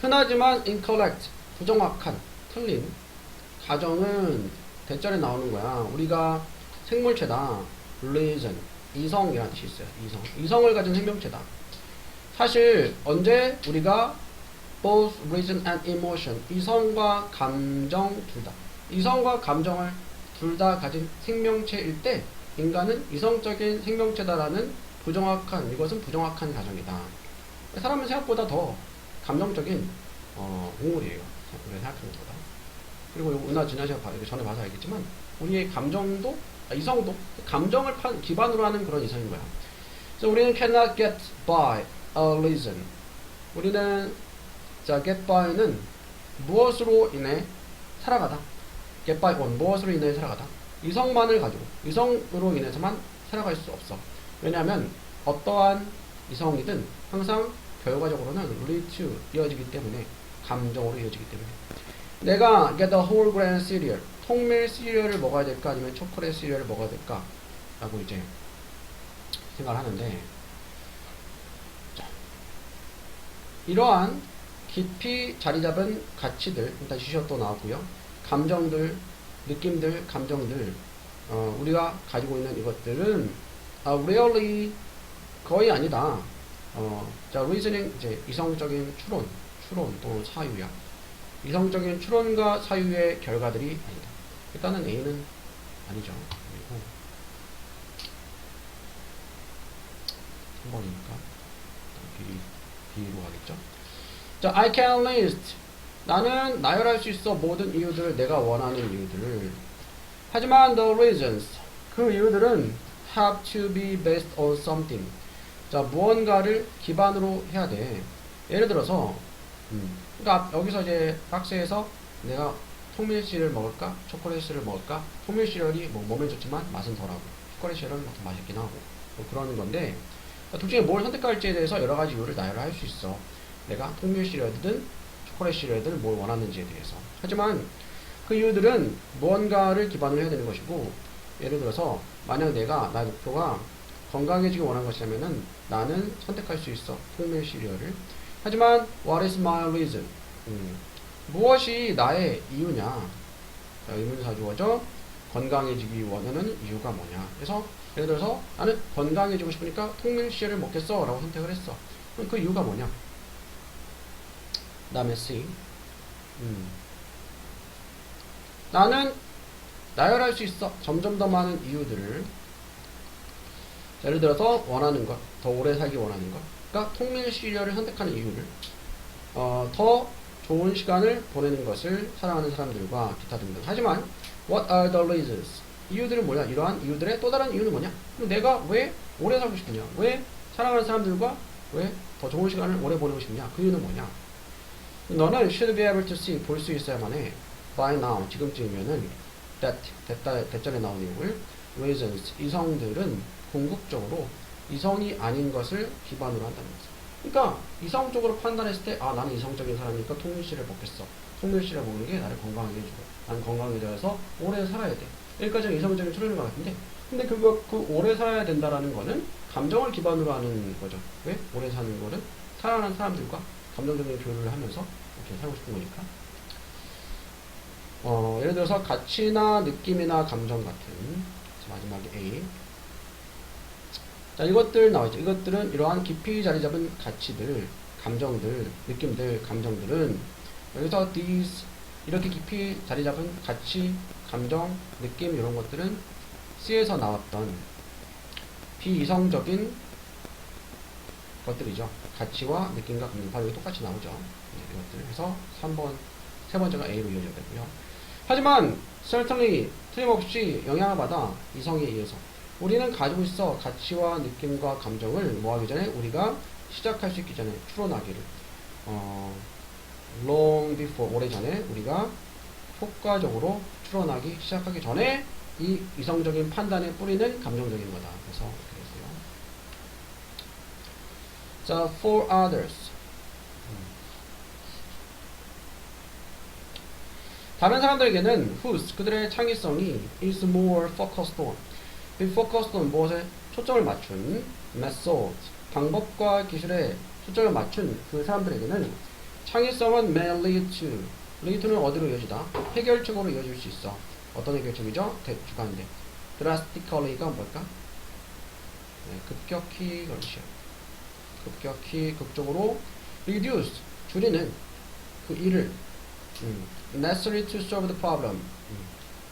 흔하지만 incorrect, 부정확한, 틀린 가정은 대절에 나오는 거야. 우리가 생물체다. reason, 이성이라는 뜻이 있어요. 이성을 가진 생명체다. 사실 언제 우리가 both reason and emotion, 이성과 감정 둘 다, 이성과 감정을 둘 다 가진 생명체일 때 인간은 이성적인 생명체다라는 이것은 부정확한 가정이다. 사람은 생각보다 더 감정적인 동물이에요. 우리가 생각하는 것보다. 그리고 은하 지나시가 전에 봐서 알겠지만 우리의 감정도 이성도 감정을 기반으로 하는 그런 이성인 거야. 그래서 우리는 cannot get by a reason. 우리는 get by는 무엇으로 인해 살아가다. get by on 무엇으로 인해 살아가다. 이성만을 가지고 이성으로 인해서만 살아갈 수 없어. 왜냐하면 어떠한 이성이든 항상 결과적으로는 lead to 이어지기 때문에 감정으로 이어지기 때문에 내가 get a whole grain cereal 통밀 시리얼을 먹어야 될까 아니면 초콜릿 시리얼을 먹어야 될까 라고 이제 생각을 하는데 이러한 깊이 자리 잡은 가치들 일단 지시어도 나왔고요. 감정들, 느낌들, 감정들 우리가 가지고 있는 이것들은 really 거의 아니다. 자, reasoning 이제 이성적인 추론 또는 사유야. 이성적인 추론과 사유의 결과들이 아니다. 일단은 A는 아니죠. 그리고 3번이니까 B로 가겠죠. 자, I can list. 나는 나열할 수 있어 모든 이유들을 내가 원하는 이유들을. 하지만 the reasons 그 이유들은 have to be based on something. 자, 무언가를 기반으로 해야 돼. 예를 들어서 그러니까 여기서 이제 박스에서 내가 통밀 시리얼을 먹을까? 초콜릿 시리얼을 먹을까? 통밀 시리얼이 몸에 좋지만 맛은 덜하고 초콜릿 시리얼은 더 맛있긴 하고 그러는 건데 둘 중에 뭘 선택할지에 대해서 여러 가지 이유를 나열을 할 수 있어. 내가 통밀 시리얼이든 초콜릿 시리얼이든 뭘 원하는지에 대해서. 하지만 그 이유들은 무언가를 기반으로 해야 되는 것이고 예를 들어서 만약 나의 목표가 건강해지기 원하는 것이라면은 나는 선택할 수 있어. 통밀 시리얼을. 하지만 what is my reason? 무엇이 나의 이유냐? 자, 의문사 주어져 건강해지기 원하는 이유가 뭐냐? 그래서 예를 들어서 나는 건강해지고 싶으니까 통밀 시리얼을 먹겠어 라고 선택을 했어. 그럼 그 이유가 뭐냐? 그 다음에 C 나는 나열할 수 있어. 점점 더 많은 이유들을. 자, 예를 들어서 원하는 것, 더 오래 살기 원하는 것. 그러니까 통밀 시리얼을 선택하는 이유를 더 좋은 시간을 보내는 것을 사랑하는 사람들과 기타 등등. 하지만 what are the reasons? 이유들은 뭐냐? 이러한 이유들의 또 다른 이유는 뭐냐? 그럼 내가 왜 오래 살고 싶으냐? 왜 사랑하는 사람들과 왜 더 좋은 시간을 오래 보내고 싶냐? 그 이유는 뭐냐? 너는 should be able to see 볼 수 있어야만 해. by now 지금쯤이면은 that 대절에 나온 이유를 reasons 이성들은 궁극적으로 이성이 아닌 것을 기반으로 한다는 거죠. 그러니까 이성적으로 판단했을 때 나는 이성적인 사람이니까 통밀시를 먹겠어. 통밀시를 먹는 게 나를 건강하게 해주고 나는 건강해져서 오래 살아야 돼. 여기까지는 이성적인 추론인 것 같은데 근데 그 오래 살아야 된다라는 거는 감정을 기반으로 하는 거죠. 왜? 오래 사는 거는 사랑하는 사람들과 감정적인 교류를 하면서 이렇게 살고 싶은 거니까. 예를 들어서 가치나 느낌이나 감정 같은 마지막에 A. 자, 이것들 나와있죠. 이것들은 이러한 깊이 자리 잡은 가치들, 감정들, 느낌들, 감정들은 여기서 these 이렇게 깊이 자리 잡은 가치, 감정, 느낌 이런 것들은 C에서 나왔던 비이성적인 것들이죠. 가치와 느낌과 감정 바로 여기 똑같이 나오죠. 이것들. 그래서 3번, 세 번째가 A로 이어져야 되고요. 하지만 certainly 틀림없이 영향을 받아 이성에 의해서 우리는 가지고 있어 가치와 느낌과 감정을 뭐하기 전에 우리가 시작할 수 있기 전에 추론하기를 long before 오래전에 우리가 효과적으로 추론하기 시작하기 전에 이 이성적인 판단의 뿌리는 감정적인 거다. 그래서 이렇게 됐어요. 자, for others 다른 사람들에게는 whose 그들의 창의성이 is more focused on be focused on 무엇에 초점을 맞춘 method 방법과 기술에 초점을 맞춘 그 사람들에게는 창의성은 may lead to, lead to는 어디로 이어지다? 해결책으로 이어질 수 있어. 어떤 해결책이죠? 주관대. drastically가 뭘까? 네, 급격히 그렇죠. 급격히 극적으로 reduce 줄이는 그 일을 necessary to solve the problem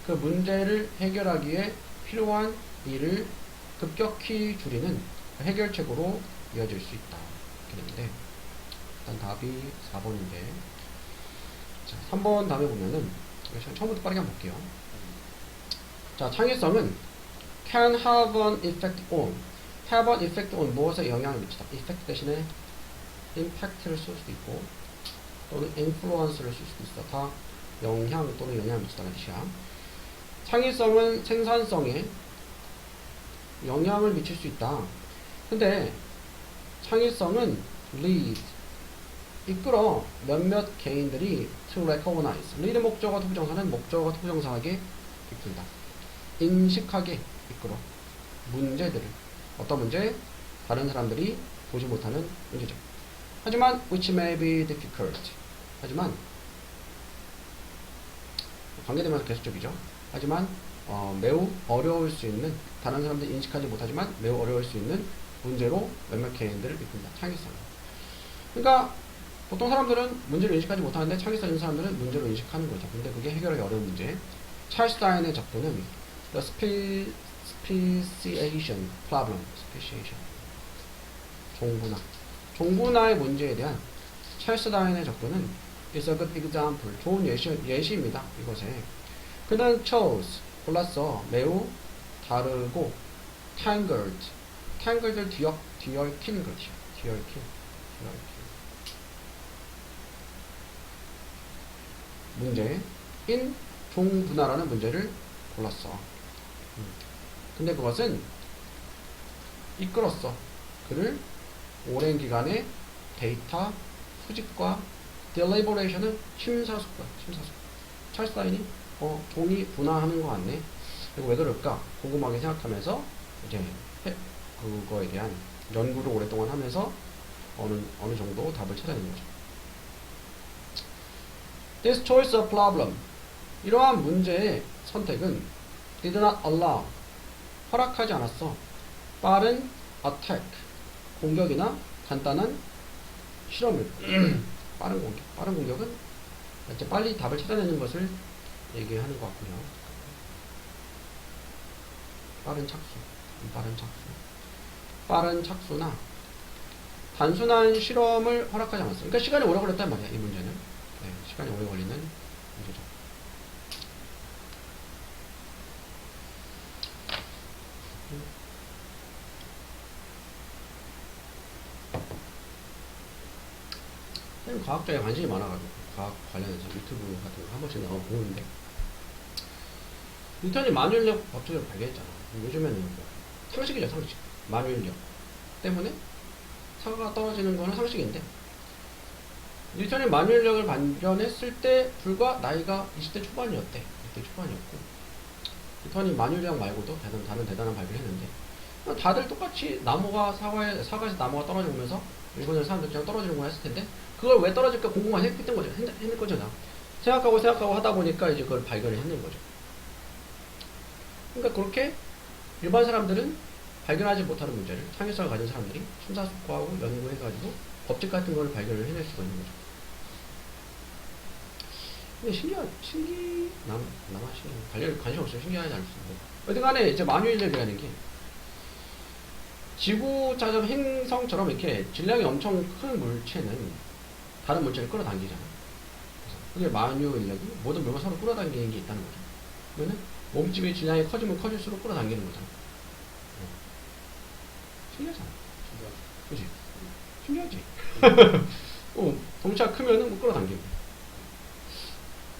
그 문제를 해결하기에 필요한 일을 급격히 줄이는 해결책으로 이어질 수 있다. 이렇게 되는데 일단 답이 4번인데 자, 3번 다음에 보면은 처음부터 빠르게 한번 볼게요. 자, 창의성은 can have an effect on have an effect on 무엇에 영향을 미치다. effect 대신에 impact를 쓸 수도 있고 또는 influence를 쓸 수도 있어. 다 영향 또는 영향을 미치다는 뜻이야. 창의성은 생산성에 영향을 미칠 수 있다. 근데 창의성은 lead 이끌어 몇몇 개인들이 to recognize lead 목적어 투부정사는 목적어 투부정사하게 이끌다. 인식하게 이끌어 문제들을 어떤 문제? 다른 사람들이 보지 못하는 문제죠. 하지만 which may be difficult 하지만 관계되면서 계속적이죠. 하지만 매우 어려울 수 있는 다른 사람들이 인식하지 못하지만 매우 어려울 수 있는 문제로 몇몇 개인들을 이끈다. 창의성. 그러니까 보통 사람들은 문제를 인식하지 못하는데 창의성 있는 사람들은 문제로 인식하는 거죠. 근데 그게 해결하기 어려운 문제. 찰스 다인의 작품은 The Speciation Problem. Speciation. 종분화의 문제에 대한 찰스 다인의 접근은 is a good example. 좋은 예시입니다. 이것에. 그는 chose, 골랐어. 매우 다르고 tangled. tangled를 뒤얽힌 거죠. 뒤얽힌. 문제. in 종분화라는 문제를 골랐어. 근데 그것은 이끌었어. 그를 오랜 기간의 데이터 수집과 deliberation은 심사숙고야. 찰스 다인이 종이 분화하는 것 같네. 그리고 왜 그럴까? 궁금하게 생각하면서 이제 그거에 대한 연구를 오랫동안 하면서 어느 정도 답을 찾아내는 거죠. This choice of problem 이러한 문제의 선택은 did not allow 허락하지 않았어. 빠른 attack 공격이나 간단한 실험을 빠른 공격은 이제 빨리 답을 찾아내는 것을 얘기하는 것 같고요. 빠른 착수나 단순한 실험을 허락하지 않았어. 그러니까 시간이 오래 걸렸단 말이야. 이 문제는 시간이 오래 걸리는 문제죠. 과학자에 관심이 많아가지고 과학 관련해서 유튜브 같은 거 한 번씩 나와 보는데 뉴턴이 만유인력 법칙을 발견했잖아. 요즘에는 상식이죠. 상식. 만유인력 때문에 사과가 떨어지는 거는 상식인데 뉴턴이 만유인력을 발견했을 때 불과 나이가 20대 초반이었대. 20대 초반이었고 뉴턴이 만유인력 말고도 다른 대단한 발견을 했는데 다들 똑같이 사과에서 나무가 떨어져 오면서 일본의 사람들처럼 떨어지는구나 했을 텐데 그걸 왜 떨어질까 궁금해했던 거죠. 했는 거잖아. 생각하고 하다 보니까 이제 그걸 발견을 했는 거죠. 그러니까 그렇게 일반 사람들은 발견하지 못하는 문제를 창의성을 가진 사람들이 심사숙고하고 연구해가지고 법칙 같은 걸 발견을 해낼 수가 있는 거죠. 근데 관심 없어요. 신기하지 않습니다. 어디 간에 이제 만유인력이라는 게 지구자전 행성처럼 이렇게 질량이 엄청 큰 물체는 다른 물체를 끌어당기잖아. 그게 만유인력이 모든 물건 서로 끌어당기는 게 있다는 거죠. 그러면 몸집의 질량이 커지면 커질수록 끌어당기는 거잖아. 신기하잖아. 그치? 신기하지? 덩치가 크면은 뭐 끌어당기고.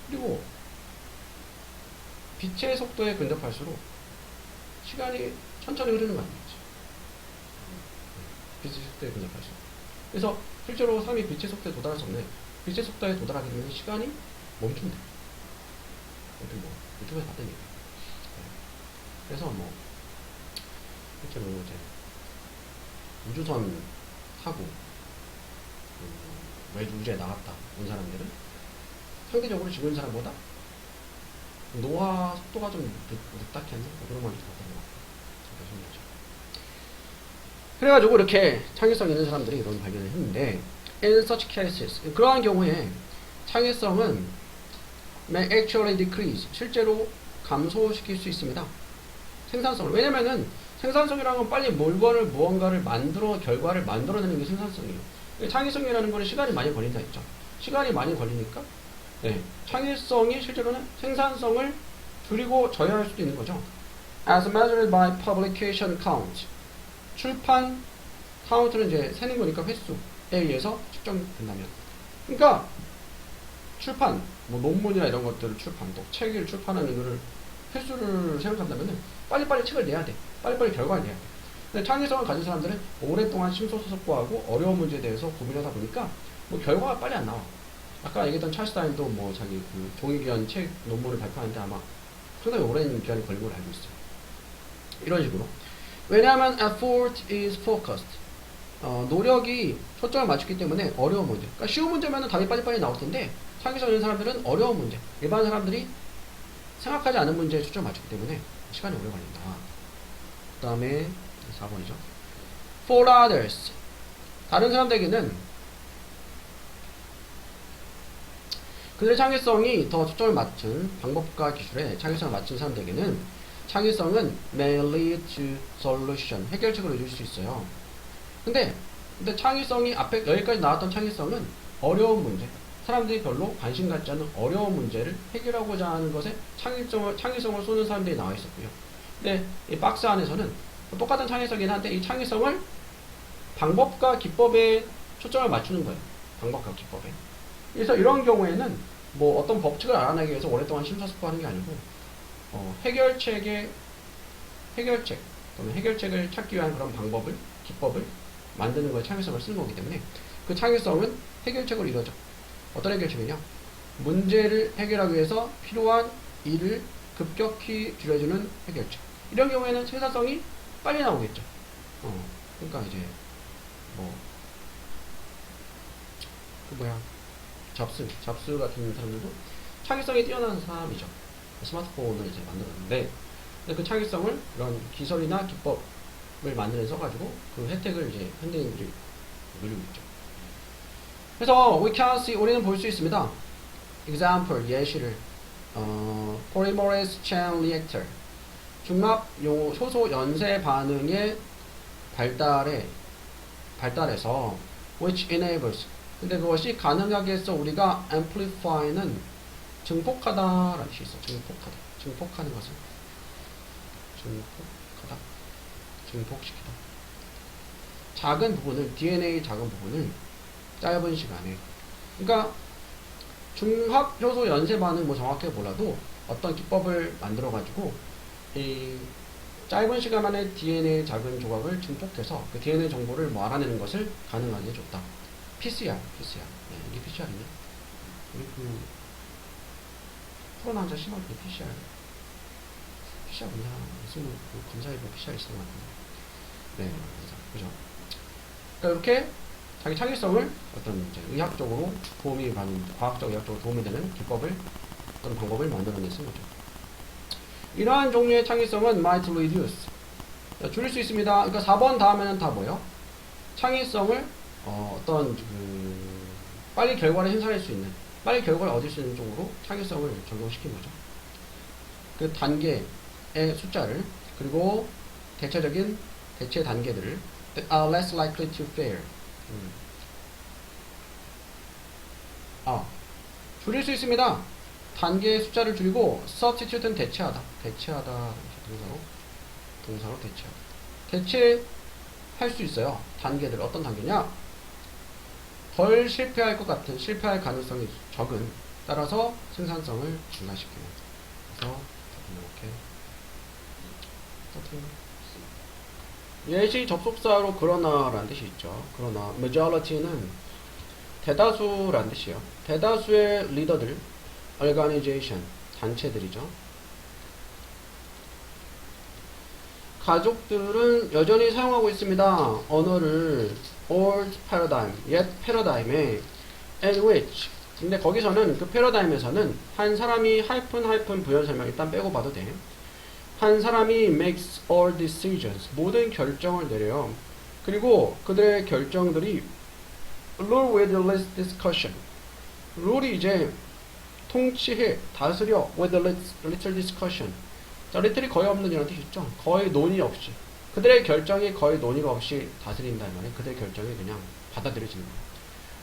그리고 빛의 속도에 근접할수록 시간이 천천히 흐르는 거 아니겠지? 빛의 속도에 근접할수록. 그래서 실제로 사람이 빛의 속도에 도달할 수 없네. 빛의 속도에 도달하게 되면 시간이 멈춘대. 유튜브에서 봤던 얘기. 그래서 실제로 이제 우주선 타고 외주 우주에 나갔다 온 사람들은 상대적으로 지금 사람보다 노화 속도가 좀 늦다케 하는 그런 걸 같다는 것 같아요. 그래가지고 이렇게 창의성 있는 사람들이 이런 발견을 했는데 in such cases 그러한 경우에 창의성은 may actually decrease 실제로 감소시킬 수 있습니다. 생산성을 왜냐면은 생산성이라는 건 빨리 물건을 무언가를 만들어 결과를 만들어내는 게 생산성이에요. 창의성이라는 거는 시간이 많이 걸린다 했죠. 시간이 많이 걸리니까 네, 창의성이 실제로는 생산성을 줄이고 저해할 수도 있는 거죠. As measured by publication count. 출판 count는 이제 세는 거니까 횟수에 의해서 측정된다면. 그러니까 출판, 뭐 논문이나 이런 것들을 출판, 또 책을 출판하는 거를 횟수를 생각한다면 빨리빨리 책을 내야 돼. 빨리빨리 결과를 내야 돼. 근데 창의성을 가진 사람들은 오랫동안 심소소속고하고 어려운 문제에 대해서 고민하다 보니까 뭐 결과가 빨리 안 나와. 아까 얘기했던 찰스 다윈도 뭐 자기 그 종이기한 책 논문을 발표하는데 아마 상당히 오랜 기간이 걸린 걸 알고 있어요. 이런 식으로. 왜냐하면 effort is focused. 노력이 초점을 맞추기 때문에 어려운 문제. 그러니까 쉬운 문제면 답이 빨리빨리 나올 텐데 창의성 있는 사람들은 어려운 문제. 일반 사람들이 생각하지 않은 문제에 초점을 맞추기 때문에 시간이 오래 걸린다. 그 다음에 4번이죠. For others. 다른 사람들에게는 그들의 창의성이 더 초점을 맞춘 방법과 기술에 창의성을 맞춘 사람들에게는 창의성은 may lead to solution 해결책을 이룰 수 있어요. 근데 창의성이 앞에 여기까지 나왔던 창의성은 어려운 문제 사람들이 별로 관심 갖지 않는 어려운 문제를 해결하고자 하는 것에 창의성을 쏘는 사람들이 나와 있었고요. 근데 이 박스 안에서는 똑같은 창의성이긴 한데 이 창의성을 방법과 기법에 초점을 맞추는 거예요. 방법과 기법에. 그래서 이런 경우에는 뭐 어떤 법칙을 알아내기 위해서 오랫동안 심사숙고하는 게 아니고 해결책 또는 해결책을 찾기 위한 그런 방법을 기법을 만드는 거에 창의성을 쓰는 거기 때문에 그 창의성은 해결책을 이루어져. 어떤 해결책이냐? 문제를 해결하기 위해서 필요한 일을 급격히 줄여주는 해결책. 이런 경우에는 생산성이 빨리 나오겠죠. 그러니까 이제 잡스 같은 사람들도 창의성이 뛰어난 사람이죠. 스마트폰을 이제 만들었는데 그 창의성을 그런 기술이나 기법을 만들어서 가지고 그 혜택을 이제 현대인들이 누리고 있죠. 그래서 we can see 우리는 볼 수 있습니다. example 예시를 polymerase chain reactor 중합 효소 연쇄 반응의 발달해서 which enables 근데 그것이 가능하게 해서 우리가 amplify는 증폭하다라는 뜻이 있어. 증폭하는 것을 증폭시키다. 작은 부분을 DNA 작은 부분을 짧은 시간에 그러니까 중합 효소 연쇄 반응 뭐 정확하게 몰라도 어떤 기법을 만들어 가지고 이 짧은 시간 안에 DNA 작은 조각을 증폭해서 그 DNA 정보를 뭐 알아내는 것을 가능하게 해줬다. PCR. 네, 이게 PCR이네. 우리 코로나 환자 심할 때 PCR 검사 있으면 검사해보면 PCR 있을 것 같은데. 네, 그죠. 그러니까 이렇게 자기 창의성을 어떤 이제 의학적으로 도움이 받는 과학적 의학적으로 도움이 되는 기법을 어떤 방법을 만들어내 쓴 거죠. 이러한 종류의 창의성은 might reduce 줄일 수 있습니다. 그러니까 4번 다음에는 다 뭐예요? 창의성을 어떤 빨리 결과를 생산할 수 있는 빨리 결과를 얻을 수 있는 쪽으로 창의성을 적용시킨 거죠. 그 단계의 숫자를 그리고 대체적인 대체 단계들을 are less likely to fail 줄일 수 있습니다. 단계의 숫자를 줄이고 substitute는 대체하다 동사로 대체하다 대체할 수 있어요. 단계들 어떤 단계냐? 덜 실패할 것 같은 실패할 가능성이 적은 따라서 생산성을 증가시키는 그래서 이렇게 예시 접속사로 그러나라는 뜻이 있죠. 그러나 majority는 대다수라는 뜻이에요. 대다수의 리더들 organization 단체들이죠. 가족들은 여전히 사용하고 있습니다. 언어를 old paradigm, 옛 패러다임에 in which 근데 거기서는 그 패러다임에서는 한 사람이 하이픈 부연 설명 일단 빼고 봐도 돼. 한 사람이 makes all decisions 모든 결정을 내려요. 그리고 그들의 결정들이 rule with less discussion 룰이 이제 통치해 다스려 with little discussion 자, little이 거의 없는 이라는 뜻이 있죠. 거의 논의 없이 그들의 결정이 거의 논의가 없이 다스린다는 말에 그들의 결정이 그냥 받아들여지는 거예요.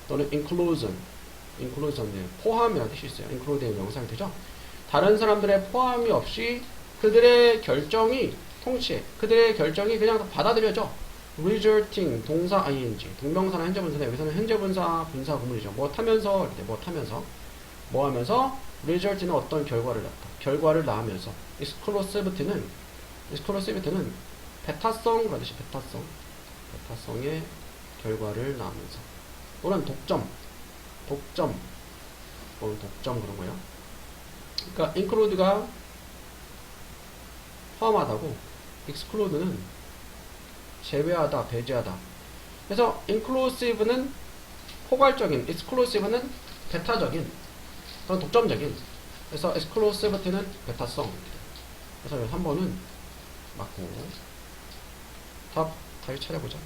또는 inclusion 포함이라는 뜻이 있어요. include의 명사가 되죠. 다른 사람들의 포함이 없이 그들의 결정이 통치해 그들의 결정이 그냥 받아들여져. resulting 동사 ing 동명사나 현재분사인데 여기서는 현재분사 분사 구문이죠. 뭐 타면서 뭐 하면서 result는 어떤 결과를 낳으면서 exclusivity는 배타성 그러듯이 배타성의 결과를 낳으면서 또는 독점 그런 거예요. 그러니까 include가 포함하다고 exclude는 제외하다, 배제하다. 그래서 inclusive는 포괄적인, exclusive는 배타적인, 또는 독점적인. 그래서 exclusivity는 배타성. 그래서 3번은 맞고. 답 찾아보자.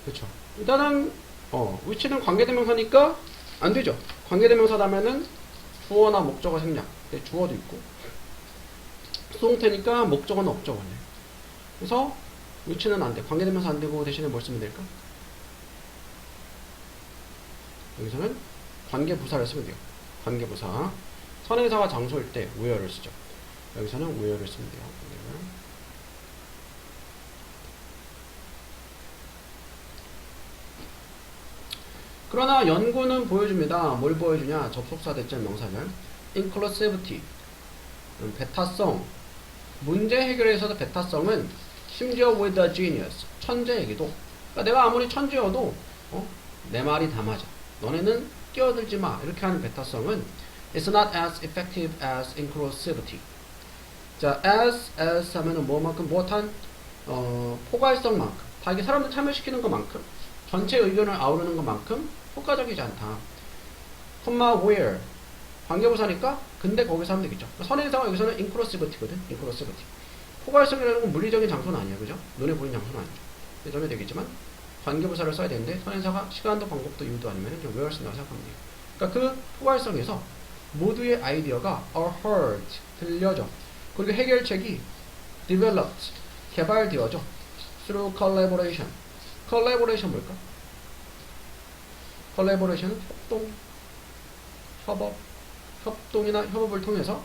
그렇죠. 일단은 위치는 관계대명사니까 안 되죠. 관계대명사라면은 주어나 목적어 생략. 주어도 있고 수동태니까 목적어는 없죠 원래. 그래서 위치는 안 돼. 관계대명사 안 되고 대신에 뭘 쓰면 될까? 여기서는 관계부사를 쓰면 돼요. 관계부사. 선행사가 장소일 때 where를 쓰죠. 여기서는 where를 쓰면 돼요. 그러나 연구는 보여줍니다. 뭘 보여주냐? 접속사 대절 명사절. inclusivity, 배타성. 문제 해결에서도 배타성은 심지어 with a genius, 천재에게도. 그러니까 내가 아무리 천재여도 내 말이 다 맞아. 너네는 끼어들지 마. 이렇게 하는 배타성은 is not as effective as inclusivity. 자, as 하면은 뭐만큼 무엇한 포괄성만큼 다 이게 사람들 참여시키는 것만큼 전체 의견을 아우르는 것만큼 효과적이지 않다. where 관계부사니까 근데 거기서 하면 되겠죠. 선행사가 여기서는 inclusivity거든. inclusivity. 포괄성이라는 건 물리적인 장소는 아니야. 그죠? 눈에 보이는 장소는 아니죠. 예전에 되겠지만 관계부사를 써야 되는데 선행사가 시간도 방법도 이유도 아니면 where 쓴다고 생각하면 돼요. 그러니까 그 포괄성에서 모두의 아이디어가 are heard 들려져. 그리고 해결책이 developed 개발되어져. through collaboration. collaboration 뭘까? collaboration은 협동이나 협업을 통해서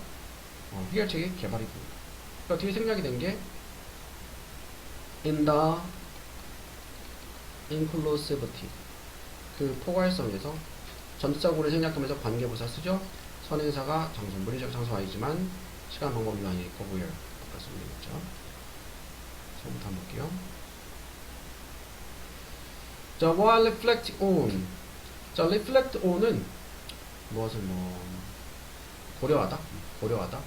해결책이 개발이 됩니다. 그러니까 뒤에 생략이 된 게 in the inclusivity 그 포괄성에서 전적으로 생략하면서 관계부사 쓰죠. 선행사가 장소, 물리적 장소가 아니지만 시간 방법 유한이 있고 where 바꿨으면 되겠죠. 처음부터 한번 볼게요. 자, while reflect on. 자, reflect on은 무엇을 고려하다 그렇지.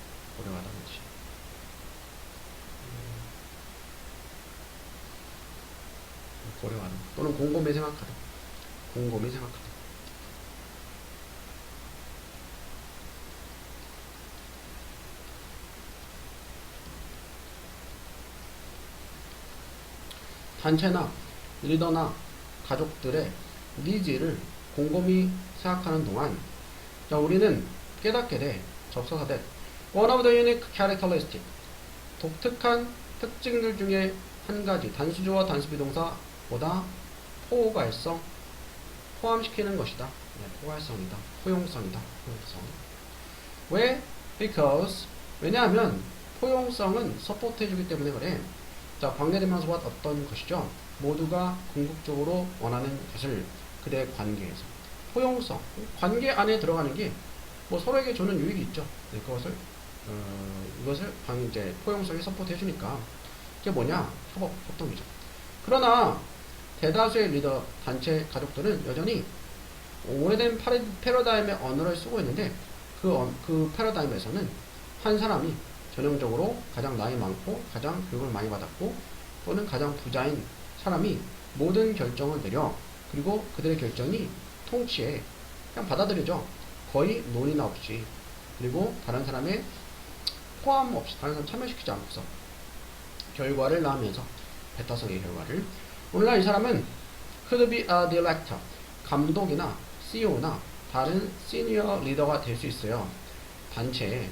고려하다 또는 곰곰이 생각하다. 단체나 리더나 가족들의 니즈를 곰곰이 생각하는 동안 자, 우리는 깨닫게 돼. 접속사 that one of the unique characteristic 독특한 특징들 중에 한 가지 단수조와 단수비동사보다 포괄성 포함시키는 것이다. 네, 포괄성이다. 포용성이다. 포용성. 왜? Because 왜냐하면 포용성은 서포트 해주기 때문에 그래. 자, 관계대명사와 어떤 것이죠? 모두가 궁극적으로 원하는 것을 그들의 관계에서. 포용성, 관계 안에 들어가는 게 뭐 서로에게 주는 유익이 있죠. 네, 이것을 이제 포용성이 서포트 해주니까. 이게 뭐냐? 협동이죠. 그러나 대다수의 리더, 단체, 가족들은 여전히 오래된 패러다임의 언어를 쓰고 있는데 그 패러다임에서는 한 사람이 전형적으로 가장 나이 많고 가장 교육을 많이 받았고 또는 가장 부자인 사람이 모든 결정을 내려 그리고 그들의 결정이 통치에 그냥 받아들이죠. 거의 논의나 없이 그리고 다른 사람의 포함 없이 다른 사람 참여시키지 않고서 결과를 낳으면서 베타성의 결과를 오늘날 이 사람은 could be a director 감독이나 CEO나 다른 시니어 리더가 될 수 있어요. 단체에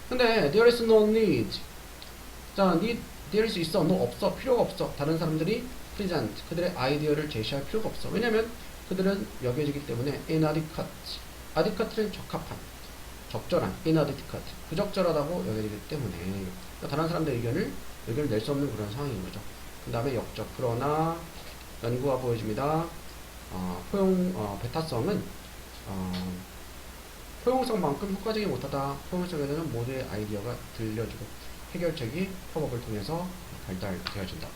근데 there is no need 자, need there is 있어, no 없어, 필요가 없어. 다른 사람들이 present 그들의 아이디어를 제시할 필요가 없어. 왜냐면 그들은 여겨지기 때문에 inadequate adequate는 적합한 적절한 inadequate 부적절하다고 여겨지기 때문에 그러니까 다른 사람들의 의견을 낼 수 없는 그런 상황인 거죠. 그 다음에 역적 그러나 연구가 보여줍니다. 베타성은 포용성만큼 효과적이 못하다. 포용성에서는 모두의 아이디어가 들려주고 해결책이 협업을 통해서 발달되어진다.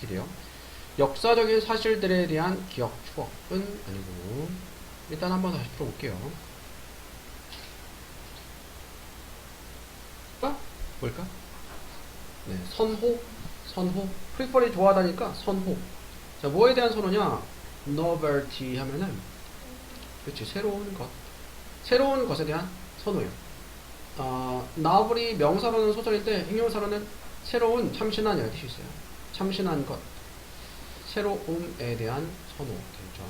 이렇게 돼요. 역사적인 사실들에 대한 기억, 추억은 아니고 일단 한번 다시 풀어볼게요. 뭘까? 네, 선호. 프리퍼리 좋아하다니까 선호. 자, 뭐에 대한 선호냐? novelty 하면은 그렇지, 새로운 것에 대한 선호예요. novel이 명사로는 소설일 때 형용사로는 새로운, 참신한 이런 뜻이 있어요. 참신한 것, 새로움에 대한 선호 되죠.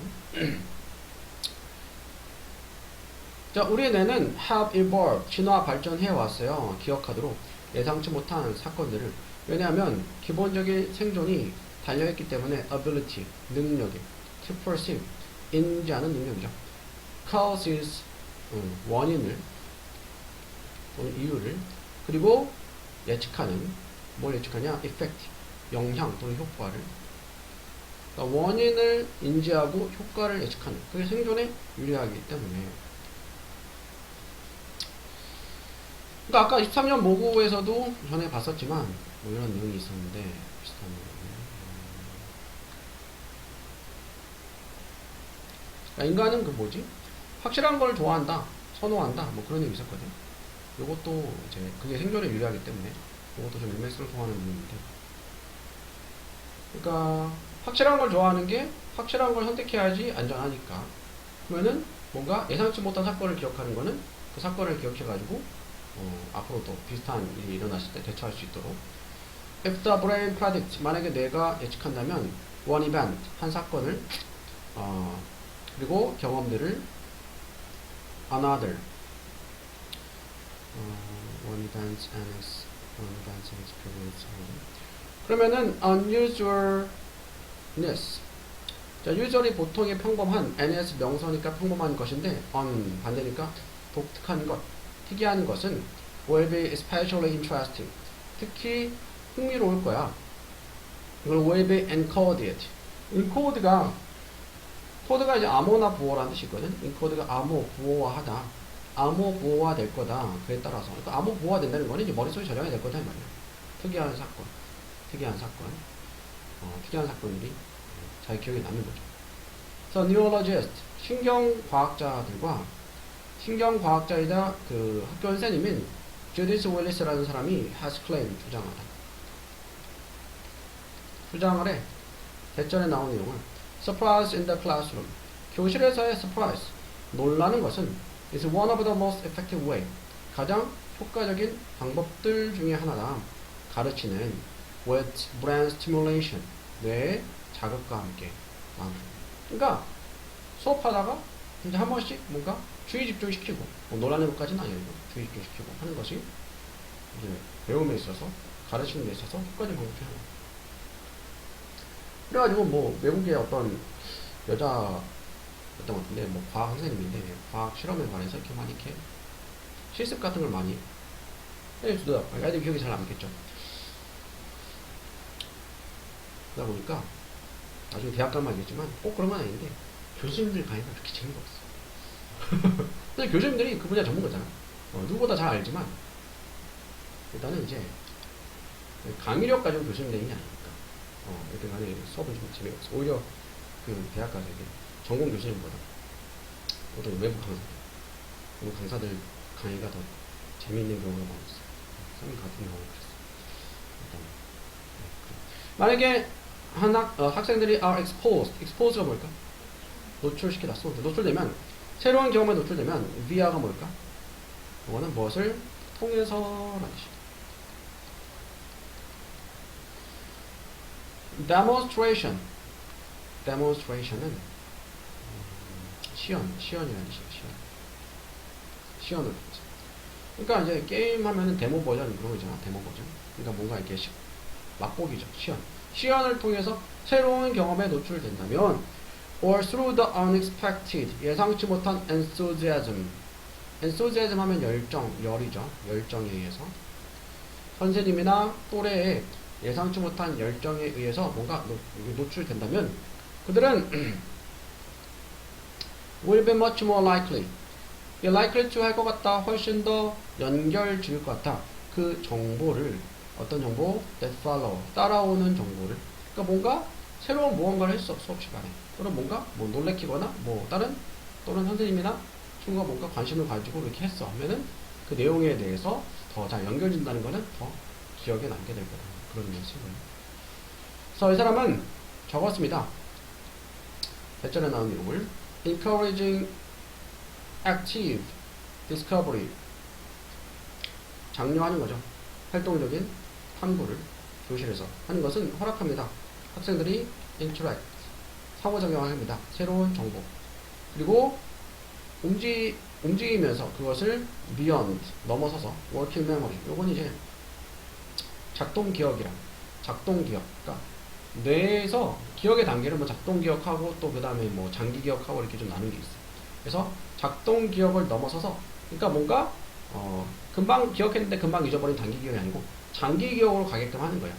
자, 우리 뇌는 have evolved, 진화 발전해 왔어요. 기억하도록 예상치 못한 사건들을. 왜냐하면 기본적인 생존이 달려있기 때문에 ability, 능력이 to perceive, 인지하는 능력이죠. causes, 원인을 또는 이유를 그리고 예측하는, 뭘 예측하냐? effect, 영향 또는 효과를. 그러니까 원인을 인지하고 효과를 예측하는, 그게 생존에 유리하기 때문에. 그러니까 아까 23년 모국에서도 전에 봤었지만 뭐 이런 내용이 있었는데 비슷한 내용. 그러니까 인간은 그 뭐지? 확실한 걸 좋아한다, 선호한다, 뭐 그런 내용이 있었거든. 이것도 이제 그게 생존에 유리하기 때문에 이것도 좀 일맥스로 통하는 부분인데. 그러니까 확실한 걸 좋아하는 게 확실한 걸 선택해야지 안전하니까. 그러면은 뭔가 예상치 못한 사건을 기억하는 거는 그 사건을 기억해가지고 앞으로도 비슷한 일이 일어났을 때 대처할 수 있도록. If the brain predict, 만약에 뇌가 예측한다면 one event, 한 사건을 그리고 경험들을 another one event and experience. 그러면은 unusualness. 자, usually 보통의 평범한, ns 명사니까 평범한 것인데 반대니까 독특한 것, 특이한 것은 will be especially interesting. 특히 흥미로울 거야. 이걸 will be encoded. 코드가 이제 암호나 부호라는 뜻이 있거든. 인코드가 암호, 부호화하다. 암호, 부호화 될 거다. 그에 따라서. 그러니까 암호, 부호화 된다는 거는 이제 머릿속에 저장이 될 거다 이 말이야. 특이한 사건들이 자기 기억에 남는 거죠. 그래서 neurologist, 신경과학자이자 그 학교 선생님인 주디스 윌리스라는 사람이 has claimed, 주장을 해. 대전에 나온 내용을 surprise in the classroom, 교실에서의 surprise, 놀라는 것은 is one of the most effective way, 가장 효과적인 방법들 중에 하나다. 가르치는 with brain stimulation, 뇌의 자극과 함께. 그러니까 수업하다가 이제 한 번씩 뭔가 주의 집중시키고, 놀라는 것까지는 아니고 주의 집중시키고 하는 것이 이제 배움에 있어서, 가르치는 데 있어서 효과적인 방법 중에 하나. 그래가지고 뭐 외국의 어떤 여자였던 것 같은데 뭐 과학 선생님인데 과학 실험에 관해서 이렇게 많이 이렇게 실습 같은 걸 많이 해주다 아이들 기억이 잘 남겠죠. 그러다 보니까 나중에 대학 가면 알겠지만 꼭 그런 건 아닌데 교수님들 강의가 그렇게 재미가 없어. 근데 교수님들이 그 분야 전문가잖아. 누구보다 잘 알지만 일단은 이제 강의력 가지고 교수님 되는 게 아니니까 이렇게 강의 수업은 좀 재미가 없어. 오히려 그 대학 가서 이게 전공 교수님보다 어떤 외부 강사들 강의가 더 재미있는 경우가 많이 있어. 쌤 같은 경우는 그랬어. 일단 만약에 학생들이 are exposed가 뭘까? 노출시키다. 노출되면 새로운 경험에 노출되면 via가 뭘까? 이거는 무엇을 통해서라는 뜻이야. demonstration은 시연이라는 뜻이야. 시연을 그러니까 이제 게임 하면은 데모 버전 그런 거 있잖아. 데모 버전. 그러니까 뭔가 이렇게 맛보기죠. 시연을 통해서 새로운 경험에 노출된다면 or through the unexpected 예상치 못한 enthusiasm 하면 열이죠. 열정에 의해서 선생님이나 또래의 예상치 못한 열정에 의해서 뭔가 노출된다면 그들은 will be much more likely likely to 할 것 같다. 훨씬 더 연결 지을 것 같다. 그 정보를 어떤 정보? that follow 따라오는 정보를 그러니까 뭔가 새로운 무언가를 했어. 수업 시간에 또는 뭔가 놀래키거나 또는 선생님이나 친구가 뭔가 관심을 가지고 이렇게 했어 하면은 그 내용에 대해서 더 잘 연결된다는 거는 더 기억에 남게 될 거다. 그런 의미였어요. 그래서 이 사람은 적었습니다. 대절에 나온 내용을 encouraging active discovery 장려하는 거죠. 활동적인 탐구를 교실에서 하는 것은 허락합니다. 학생들이 interact 상호작용을 합니다. 새로운 정보 그리고 움직이면서 그것을 beyond 넘어서서 working memory 요건 이제 작동 기억 그러니까 뇌에서 기억의 단계를 작동 기억하고 또 그 다음에 장기 기억하고 이렇게 좀 나눈 게 있어요. 그래서 작동 기억을 넘어서서 그러니까 뭔가 금방 기억했는데 금방 잊어버린 단기 기억이 아니고 장기 기억으로 가게끔 하는 거예요.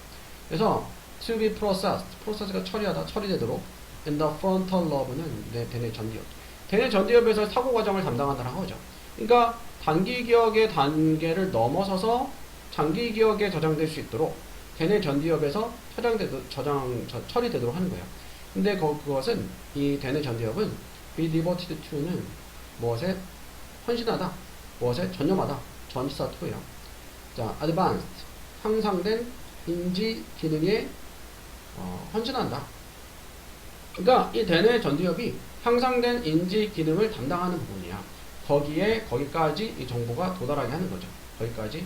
그래서 to be processed가 처리되도록 in the frontal lobe는 대뇌 전기업. 대뇌 전기업에서 사고 과정을 담당한다는 거죠. 그러니까 단기 기억의 단계를 넘어서서 장기 기억에 저장될 수 있도록 대뇌 전기업에서 처리되도록 하는 거예요. 근데 그것은 이 대뇌 전기업은 be devoted to는 무엇에 헌신하다, 무엇에 전념하다, 전치사 to예요. 자, advanced 향상된 인지 기능에 헌신한다. 그러니까 이 대뇌 전두엽이 향상된 인지 기능을 담당하는 부분이야. 거기까지 이 정보가 도달하게 하는 거죠. 거기까지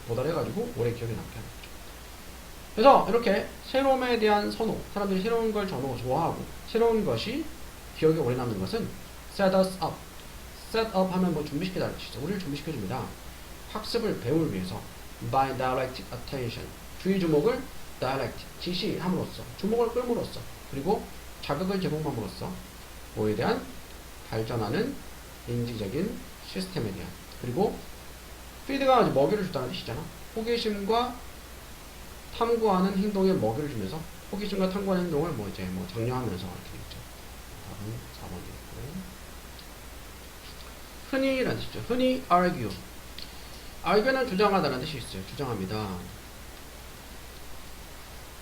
도달해가지고 오래 기억에 남게 하는 거죠. 그래서 이렇게 새로움에 대한 선호, 사람들이 새로운 걸 좋아하고 새로운 것이 기억에 오래 남는 것은 set us up. set up 하면 준비시키다는 뜻이죠. 우리를 준비시켜줍니다. 학습을 배움을 위해서 by direct attention. 주의 주목을 direct, 지시함으로써, 주목을 끌므로써, 그리고 자극을 제공함으로써 뭐에 대한 발전하는 인지적인 시스템에 대한 그리고 feed가 먹이를 준다는 뜻이잖아. 호기심과 탐구하는 행동에 먹이를 주면서 호기심과 탐구하는 행동을 장려하면서 이렇게 되겠죠. 답은 4번이겠고 흔히라는 뜻이죠. 흔히 argue. argue는 주장하다는 뜻이 있어요. 주장합니다.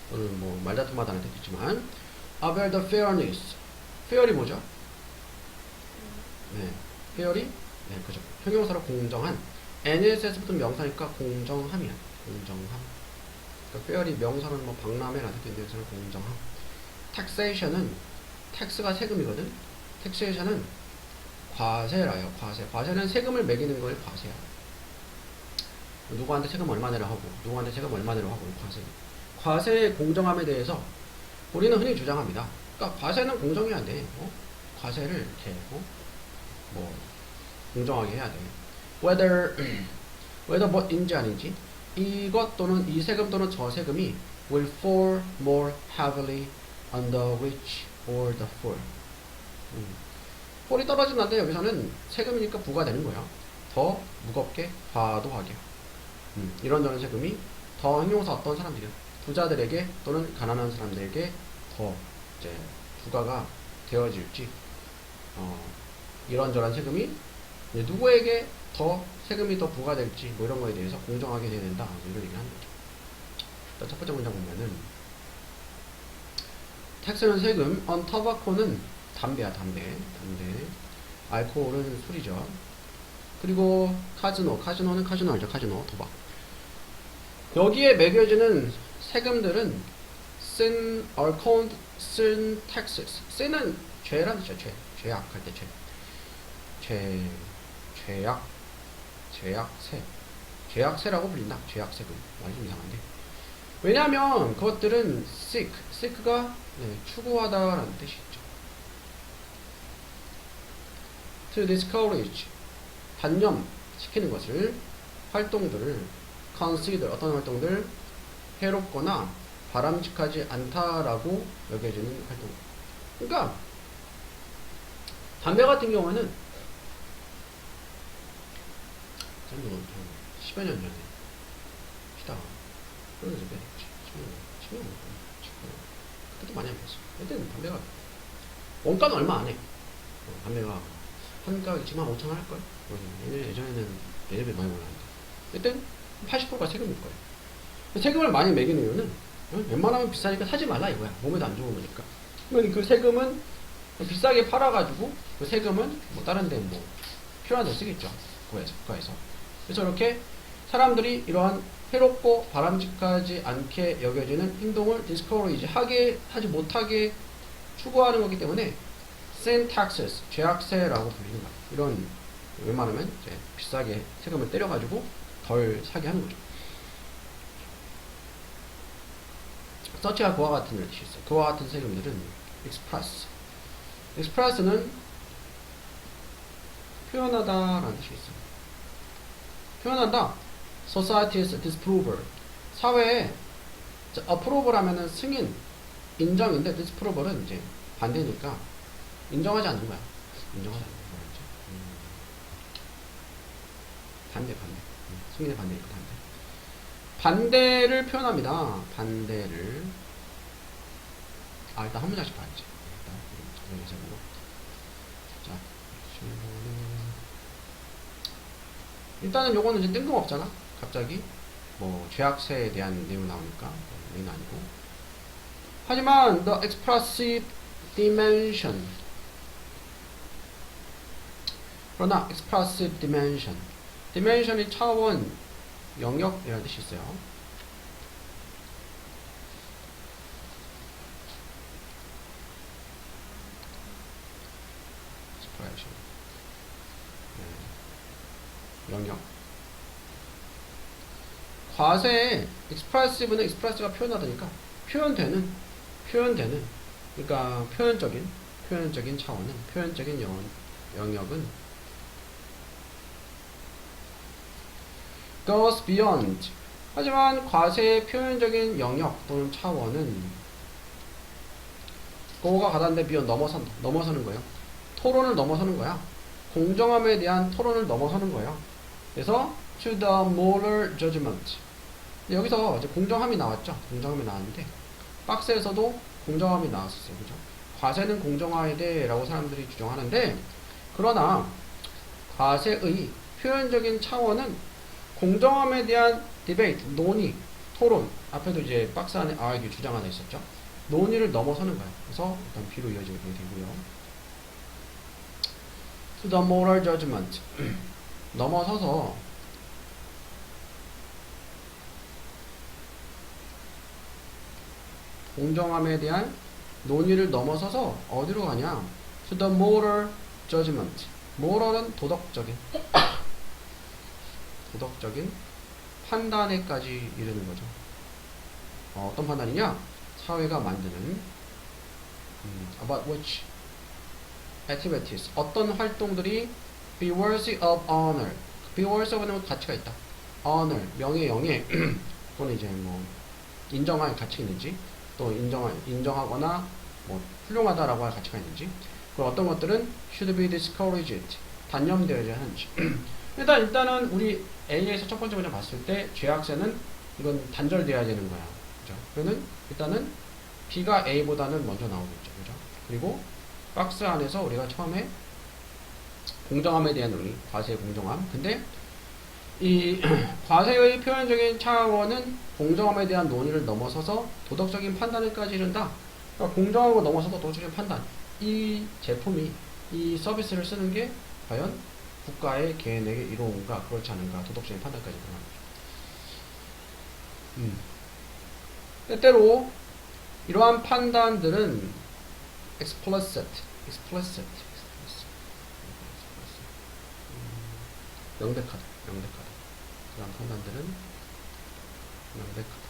또는 말다툼하다는 뜻도 있지만 about the fairness. fair이 뭐죠? 네, fair이 네, 그죠. 형용사로 공정한. NSS부터 명사니까 공정함이야. 공정함. 그러니까 fair이 명사로는 박람회라는 뜻도 있는데 여기서는 공정함. taxation은 tax가 세금이거든. taxation은 과세라요. 과세는 세금을 매기는 걸 과세야. 누구한테 세금 얼마 내라 하고 누구한테 세금 얼마 내라 하고 과세의 공정함에 대해서 우리는 흔히 주장합니다. 그러니까 과세는 공정해야 돼. 과세를 이렇게 공정하게 해야 돼. whether 뭐인지 아닌지 이것 또는 이 세금 또는 저 세금이 will fall more heavily on the rich or the poor. 폴이 떨어진다는데 여기서는 세금이니까 부과되는 거야. 더 무겁게 과도하게 이런저런 세금이 더 형용사 어떤 사람들이요 부자들에게 또는 가난한 사람들에게 더 이제 부과가 되어질지 이런저런 세금이 이제 누구에게 더 세금이 더 부과될지 뭐 이런 거에 대해서 공정하게 돼야 된다 이런 얘기를 하는 거죠. 일단 첫 번째 문장 보면은 텍스는 세금, on tobacco는 담배야 담배 알코올은 술이죠. 그리고 카지노는 카지노 알죠? 카지노 도박. 여기에 매겨지는 세금들은 sin are called sin taxes. sin은 죄라는 뜻이죠. 죄악할 때 죄악세라고 불린다. 죄악세금. 많이 좀 이상한데. 왜냐하면 그것들은 seek가 추구하다라는 뜻이 있죠. to discourage 단념시키는 것을 활동들을 consider 어떤 활동들 해롭거나 바람직하지 않다라고 여겨지는 활동. 그러니까 담배 같은 경우는 10여 년 전에 피다가 그래서 빼냈지. 10년 그때도 많이 안 폈어. 그때는 담배가 원가는 얼마 안 해. 담배가 한 가격이 지금 한 5,000원 할걸? 예전에는 예전에 많이 올랐는데 그때는 80%가 세금일 거예요. 세금을 많이 매기는 이유는 웬만하면 비싸니까 사지 말라 이거야. 몸에도 안 좋은 거니까. 그 세금은 비싸게 팔아가지고 그 세금은 뭐 다른 데 뭐 필요한 데 쓰겠죠. 국가에서. 그래서 이렇게 사람들이 이러한 해롭고 바람직하지 않게 여겨지는 행동을 discourage 하지 못하게 추구하는 거기 때문에 sin taxes 죄악세라고 불리는 거야. 이런 웬만하면 이제 비싸게 세금을 때려가지고 덜 사게 하는 거죠. 서치가 그와 같은 뜻이 있어요. 그와 같은 세금들은 express는 표현하다라는 뜻이 있어요. 표현한다. society's disapproval 사회에 approval 하면은 승인 인정인데 disapproval은 이제 반대니까 인정하지 않는 거야. 인정하지 않는 거야. 반대. 승인의 반대니까 반대를 표현합니다. 반대를. 일단 한 문장씩 봐야지. 일단은 요거는 이제 뜬금없잖아. 갑자기 뭐 죄악세에 대한 내용 나오니까 얘는 아니고. 하지만 the expressive dimension 그러나 expressive dimension이 차원, 영역이라는 뜻이 있어요. expression 영역. 과세에 expressive는 express가 표현하다니까 표현되는 그러니까 표현적인 차원은 표현적인 영역은 goes beyond. 하지만 과세의 표현적인 영역 또는 차원은 go가 가다인데 beyond 넘어서는 거예요. 토론을 넘어서는 거야. 공정함에 대한 토론을 넘어서는 거예요. 그래서 to the moral judgment. 여기서 이제 공정함이 나왔죠. 공정함이 나왔는데 박스에서도 공정함이 나왔었어요. 그죠? 과세는 공정화에 대해라고 사람들이 주장하는데 그러나 과세의 표현적인 차원은 공정함에 대한 디베이트, 논의, 토론 앞에도 이제 박스 안에 argue 주장 하나 있었죠. 논의를 넘어서는 거예요. 그래서 일단 B로 이어지게 되고요. to the moral judgment 넘어서서 공정함에 대한 논의를 넘어서서 어디로 가냐? to the moral judgment. moral은 도덕적인 판단에까지 이르는 거죠. 어떤 판단이냐? 사회가 만드는 about which activities 어떤 활동들이 be worthy of honor. be worthy of는 가치가 있다. honor 명예 영예 또는 이제 뭐 인정할 가치가 있는지 또 인정하거나 뭐 훌륭하다라고 할 가치가 있는지 그리고 어떤 것들은 should be discouraged 단념되어야 하는지 일단은 우리 A에서 첫 번째 문제 봤을 때 죄악세는 이건 단절돼야 되는 거야. 그죠? 그러면 일단은 B가 A보다는 먼저 나오겠죠. 그죠? 그리고 박스 안에서 우리가 처음에 공정함에 대한 논리, 과세의 공정함. 근데 이 과세의 표현적인 차원은 공정함에 대한 논의를 넘어서서 도덕적인 판단을까지 이른다. 그러니까 공정하고 넘어서서 도덕적인 판단. 이 제품이 이 서비스를 쓰는 게 과연 국가의 개인에게 이로운가 그렇지 않은가 도덕적인 판단까지 들어가는 거죠. 때때로 이러한 판단들은 explicit 명백하다. 그런 판단들은 명백하다.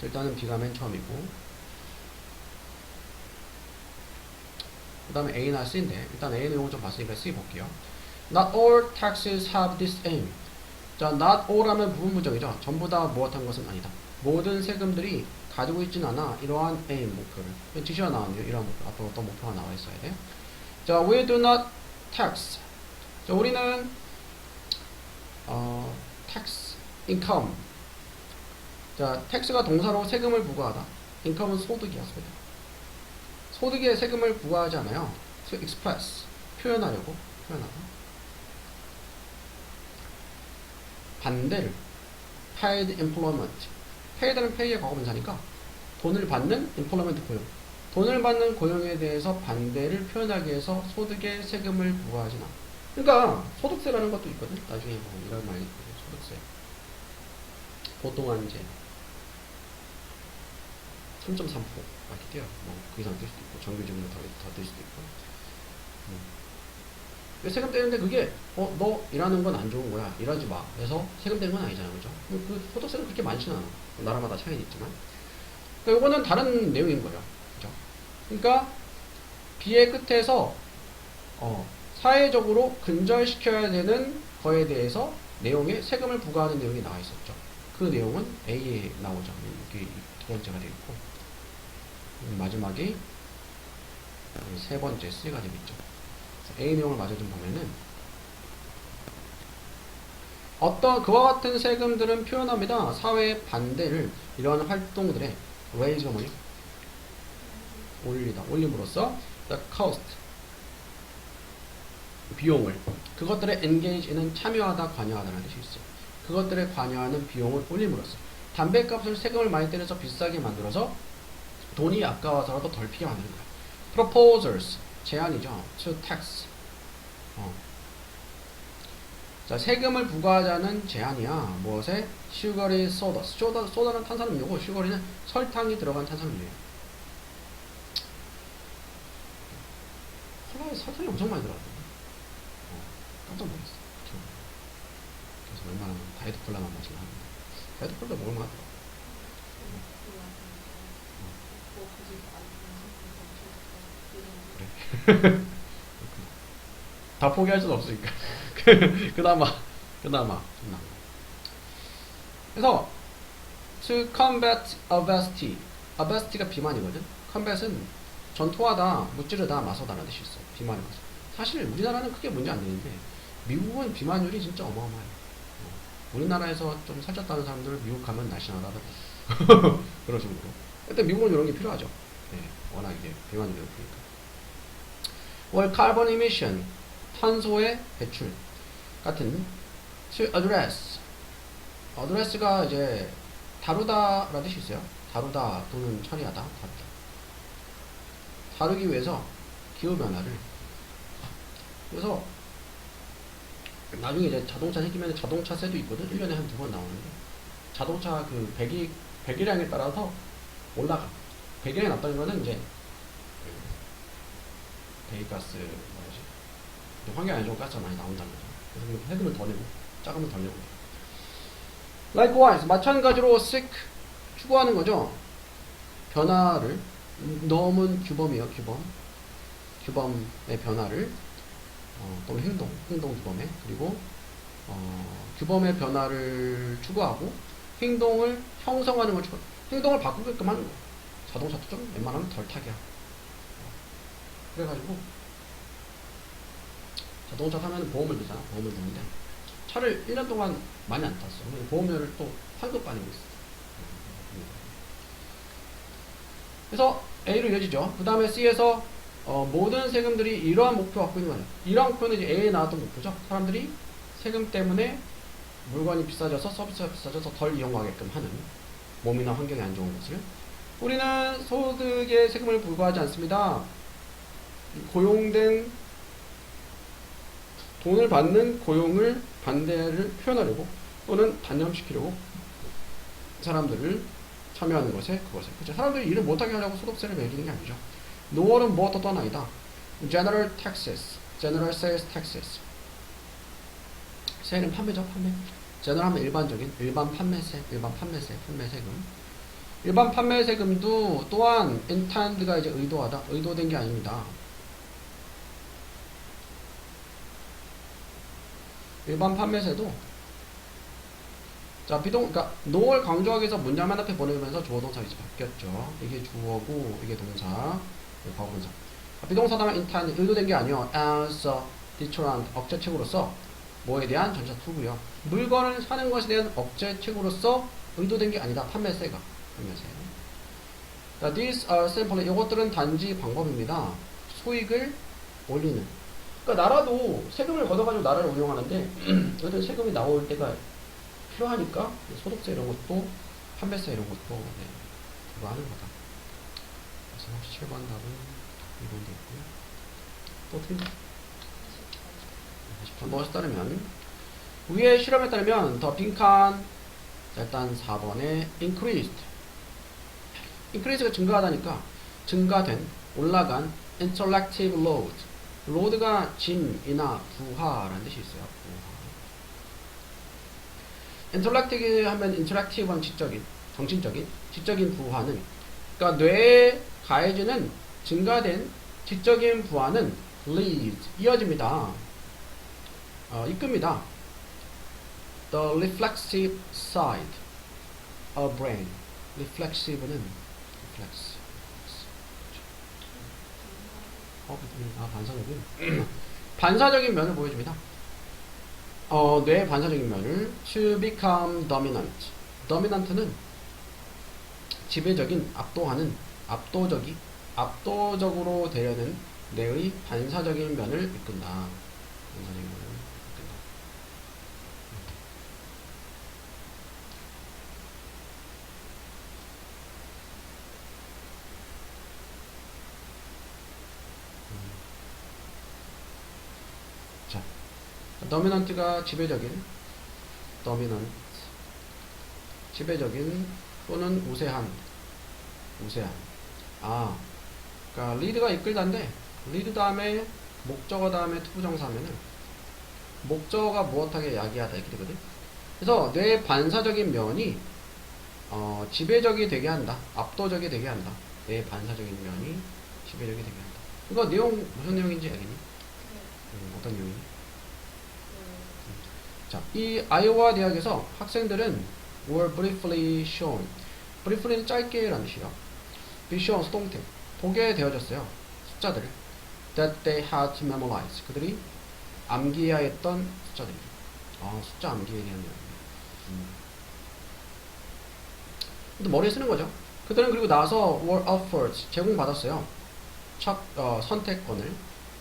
일단은 B가 맨 처음이고 그 다음에 A나 C인데 일단 A 내용을 좀 봤으니까 C 볼게요. Not all taxes have this aim. 자, not all 하면 부분 부정이죠. 전부 다 무엇한 것은 아니다. 모든 세금들이 가지고 있진 않아 이러한 aim 목표를. 지시가 나왔네요. 이러한 목표. 앞으로 어떤 목표가 나와 있어야 돼. 자, we do not tax. 자, 우리는 tax income. 자, tax가 동사로 세금을 부과하다. income은 소득이야, 소득. 소득에 세금을 부과하지 않아요. express 표현하다. 반대를 paid employment. paid는 pay의 과거분사니까 돈을 받는 employment 고용. 돈을 받는 고용에 대해서 반대를 표현하기 위해서 소득에 세금을 부과하지 않아. 그러니까 소득세라는 것도 있거든. 나중에 뭐 이런 말이 있거든. 소득세. 보통은 이제 3.3% 이렇게 띄어요. 그 이상 뜰 수도 있고 정규직으로 더 뜰 수도 있고. 세금 떼는데 그게 너 일하는 건 안 좋은 거야. 일하지 마. 그래서 세금 떼는 건 아니잖아. 그죠? 그 소득세는 그렇게 많지는 않아. 나라마다 차이는 있지만. 그러니까 이거는 다른 내용인 거죠. 그죠? 그러니까 B의 끝에서 사회적으로 근절시켜야 되는 거에 대해서 내용에 세금을 부과하는 내용이 나와 있었죠. 그 내용은 A에 나오죠. 이게 두 번째가 되어 있고 마지막이 세 번째 C가 되겠죠. A 내용을 마저 좀 보면은 어떤 그와 같은 세금들은 표현합니다. 사회의 반대를 이러한 활동들에 raise가 뭐니? 올림으로써 the cost 비용을 그것들에 engage는 참여하다, 관여하다라는 뜻이 있어요. 그것들에 관여하는 비용을 올림으로써 담배값을 세금을 많이 때려서 비싸게 만들어서 돈이 아까워서라도 덜 피게 만드는 거야. proposals 제안이죠. to tax 자, 세금을 부과하자는 제안이야. 무엇에? 슈거리 소다. 소다는 탄산음료고 슈거리는 설탕이 들어간 탄산음료예요. 콜라에 설탕이 엄청 많이 들어가거든요. 깜짝 놀랐어. 그래서 웬만하면 다이어트 콜라만 마시면 하는데 다이어트 콜라 먹을만 하더라고. 그래. 다 포기할 수는 없으니까. 그나마. 그래서 to combat obesity. obesity가 비만이거든. combat은 전투하다, 무찌르다, 맞서다라는 뜻이 있어요. 비만이 맞서. 사실 우리나라는 크게 문제 안 되는데 미국은 비만율이 진짜 어마어마해요. 우리나라에서 좀 살쪘다는 사람들을 미국 가면 날씬하다고 그런 식으로. 일단 미국은 이런 게 필요하죠. 네, 워낙 이게 비만율이 높으니까. 월 carbon emission 탄소의 배출 같은 to address address가 이제 다루다라는 뜻이 있어요. 다루다 또는 처리하다 다루기 위해서 기후변화를 그래서 나중에 이제 자동차 생기면 자동차세도 있거든. 1년에 한 2번 나오는데 자동차 그 배기량에 따라서 올라가. 배기량이 낮다는 거는 이제 배기가스 뭐지 환경에 안 좋은 가스가 많이 나온다는 거죠. 그래서 헤드를 더 내고 작으면 덜 내고. Likewise 마찬가지로 seek 추구하는 거죠. 변화를 넘은 규범이에요. 규범의 변화를 또는 행동 규범에 그리고 규범의 변화를 추구하고 행동을 형성하는 걸 추구. 행동을 바꾸게끔 하는 거. 자동차도 좀 웬만하면 덜 타게 하고. 그래가지고 자동차 사면 보험을 들잖아. 보험을 드는데 차를 1년 동안 많이 안 탔어. 보험료를 또 환급 받는 게 있어. 그래서 A로 이어지죠. 그 다음에 C에서 모든 세금들이 이러한 목표를 갖고 있는 거예요. 이러한 목표는 이제 A에 나왔던 목표죠. 사람들이 세금 때문에 물건이 비싸져서 서비스가 비싸져서 덜 이용하게끔 하는 몸이나 환경에 안 좋은 것을. 우리는 소득에 세금을 부과하지 않습니다. 고용된 돈을 받는 고용을 반대를 표현하려고 또는 단념시키려고 사람들을 참여하는 것에 그것에 그렇죠. 사람들이 일을 못하게 하려고 소득세를 매기는 게 아니죠. 노월은 무엇도 또한 아니다. General taxes, general sales taxes. 세는 판매죠, 판매. general 하면 일반적인 일반 판매세, 판매세금. 일반 판매세금도 또한 intend가 이제 의도하다, 의도된 게 아닙니다. 일반 판매세도 자 그러니까 노를 강조하기 위해서 문장 맨 앞에 보내면서 주어 동사 이제 바뀌었죠. 이게 주어고 이게 동사, 과거분사. 비동사다면 intend 의도된 게 아니요. as a deterrent 억제책으로서 뭐에 대한 전차 투구요. 물건을 사는 것에 대한 억제책으로서 의도된 게 아니다. 판매세가 판매세. 자, these are simply 이것들은 단지 방법입니다. 소익을 올리는. 그러니까 나라도 세금을 걷어가지고 나라를 운영하는데 어떤 세금이 나올 때가 필요하니까 소득세 이런 것도 판매세 이런 것도 그거 하는 거다. 그래서 37번 답은 이런 게 있고요. 또 틀린다. 40번에 따르면 위의 실험에 따르면 더 빈칸 일단 4번에 increase가 증가하다니까 증가된 올라간 intellective load 로드가 짐이나 부하라는 뜻이 있어요. 인터랙티브 하면 인터랙티브한 지적인, 정신적인, 지적인 부하는 그러니까 뇌에 가해지는 증가된 지적인 부하는 leads 이어집니다. 이끕니다. The reflexive side of brain. reflexive는 reflex. 반사적인 반사적인 면을 보여줍니다. 뇌의 반사적인 면을 to become dominant. dominant는 지배적인, 압도하는, 압도적으로 되려는 뇌의 반사적인 면을 이끈다. 반사적인 면을 이끈다. 자, dominant가 지배적인 또는 우세한. 그러니까 lead가 이끌다인데 lead 다음에 목적어 다음에 투부정사하면은 목적어가 무엇하게 야기하다 이렇게 되거든. 그래서 뇌의 반사적인 면이 지배적이 되게 한다. 압도적이 되게 한다. 뇌의 반사적인 면이 지배적이 되게 한다. 이거 내용 무슨 내용인지 알겠니? 어떤 내용이니? 자, 이 아이오와 대학에서 학생들은 were briefly shown. briefly는 짧게 라는 뜻이요. be shown 수동태. 보게 되어졌어요. 숫자들을. that they had to memorize. 그들이 암기해야 했던 숫자들이죠. 숫자 암기에 대한 내용이에요. 근데 머리에 쓰는 거죠. 그들은 그리고 나서 were offered. 제공받았어요. 선택권을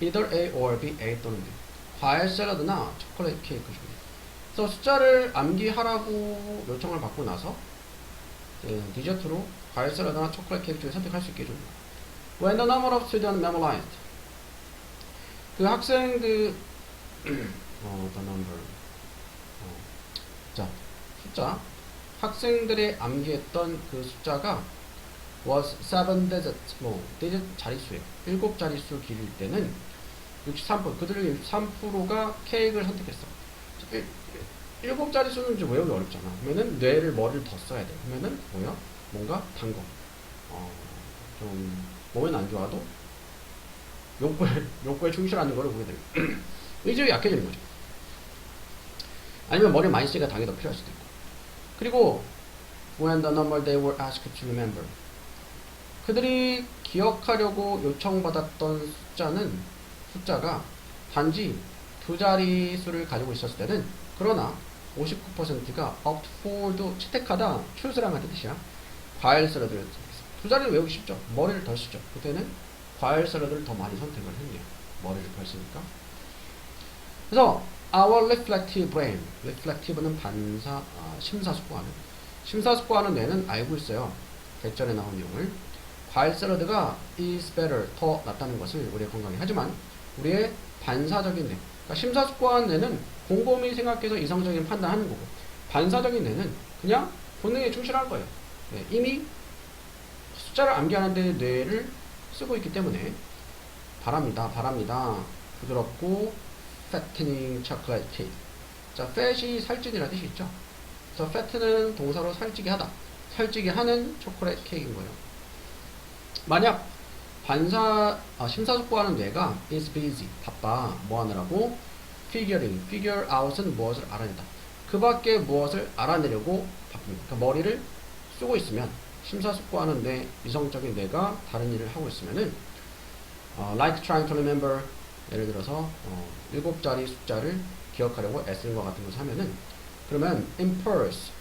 either A or B, A 또는 B. 과일 샐러드나 초콜릿 케이크 중에. 그래서 숫자를 암기하라고 요청을 받고 나서 디저트로 과일 샐러드나 초콜릿 케이크 중에 선택할 수 있게 해줍니다. When the number of students memorized. 그 학생들 the number 자 숫자 학생들의 암기했던 그 숫자가 was 7 digits digit 자릿수예요. 7자릿수 길일 때는 63% 그들의 63%가 케이크를 선택했어. 7자릿수는 좀 외우기 어렵잖아. 그러면은 뇌를 머리를 더 써야 돼. 그러면은 뭐야? 뭔가 단 거. 좀 몸엔 안 좋아도 욕구에 충실하는 거를 보게 됩니다. 의지력이 약해지는 거죠. 아니면 머리 많이 쓰니까 당이 더 필요할 수도 있고. 그리고 when the number they were asked to remember. 그들이 기억하려고 요청받았던 숫자가 단지 두 자리 수를 가지고 있었을 때는 그러나 59%가 opt for도 채택하다, choose랑 같은 뜻이야. 과일 샐러드를 두 자리를 외우기 쉽죠. 머리를 덜 쓰죠. 그때는 과일 샐러드를 더 많이 선택을 했네요. 머리를 덜 쓰니까. 그래서 our reflective brain, reflective는 반사, 심사숙고하는. 심사숙고하는 뇌는 알고 있어요. 대절에 나온 내용을. 과일 샐러드가 is better, 더 낫다는 것을 우리의 건강에. 하지만 우리의 반사적인 뇌, 그러니까 심사숙고하는 뇌는 곰곰이 생각해서 이성적인 판단하는 거고, 반사적인 뇌는 그냥 본능에 충실할 거예요. 네, 이미 숫자를 암기하는데 뇌를 쓰고 있기 때문에 바랍니다. 부드럽고 fattening chocolate cake. 자, fat이 살찐이라는 뜻이 있죠. 그래서 fat는 동사로 살찌게 하다, 살찌게 하는 초콜릿 케이크인 거예요. 만약 심사숙고하는 뇌가 is busy, 바빠, 뭐 하느라고? figure out은 무엇을 알아낸다. 그 밖에 무엇을 알아내려고 바쁩니다. 그러니까 머리를 쓰고 있으면, 심사숙고하는 뇌, 이성적인 뇌가 다른 일을 하고 있으면은 like trying to remember, 예를 들어서 7자리 숫자를 기억하려고 애쓰는 것 같은 것을 하면은, 그러면 impulse,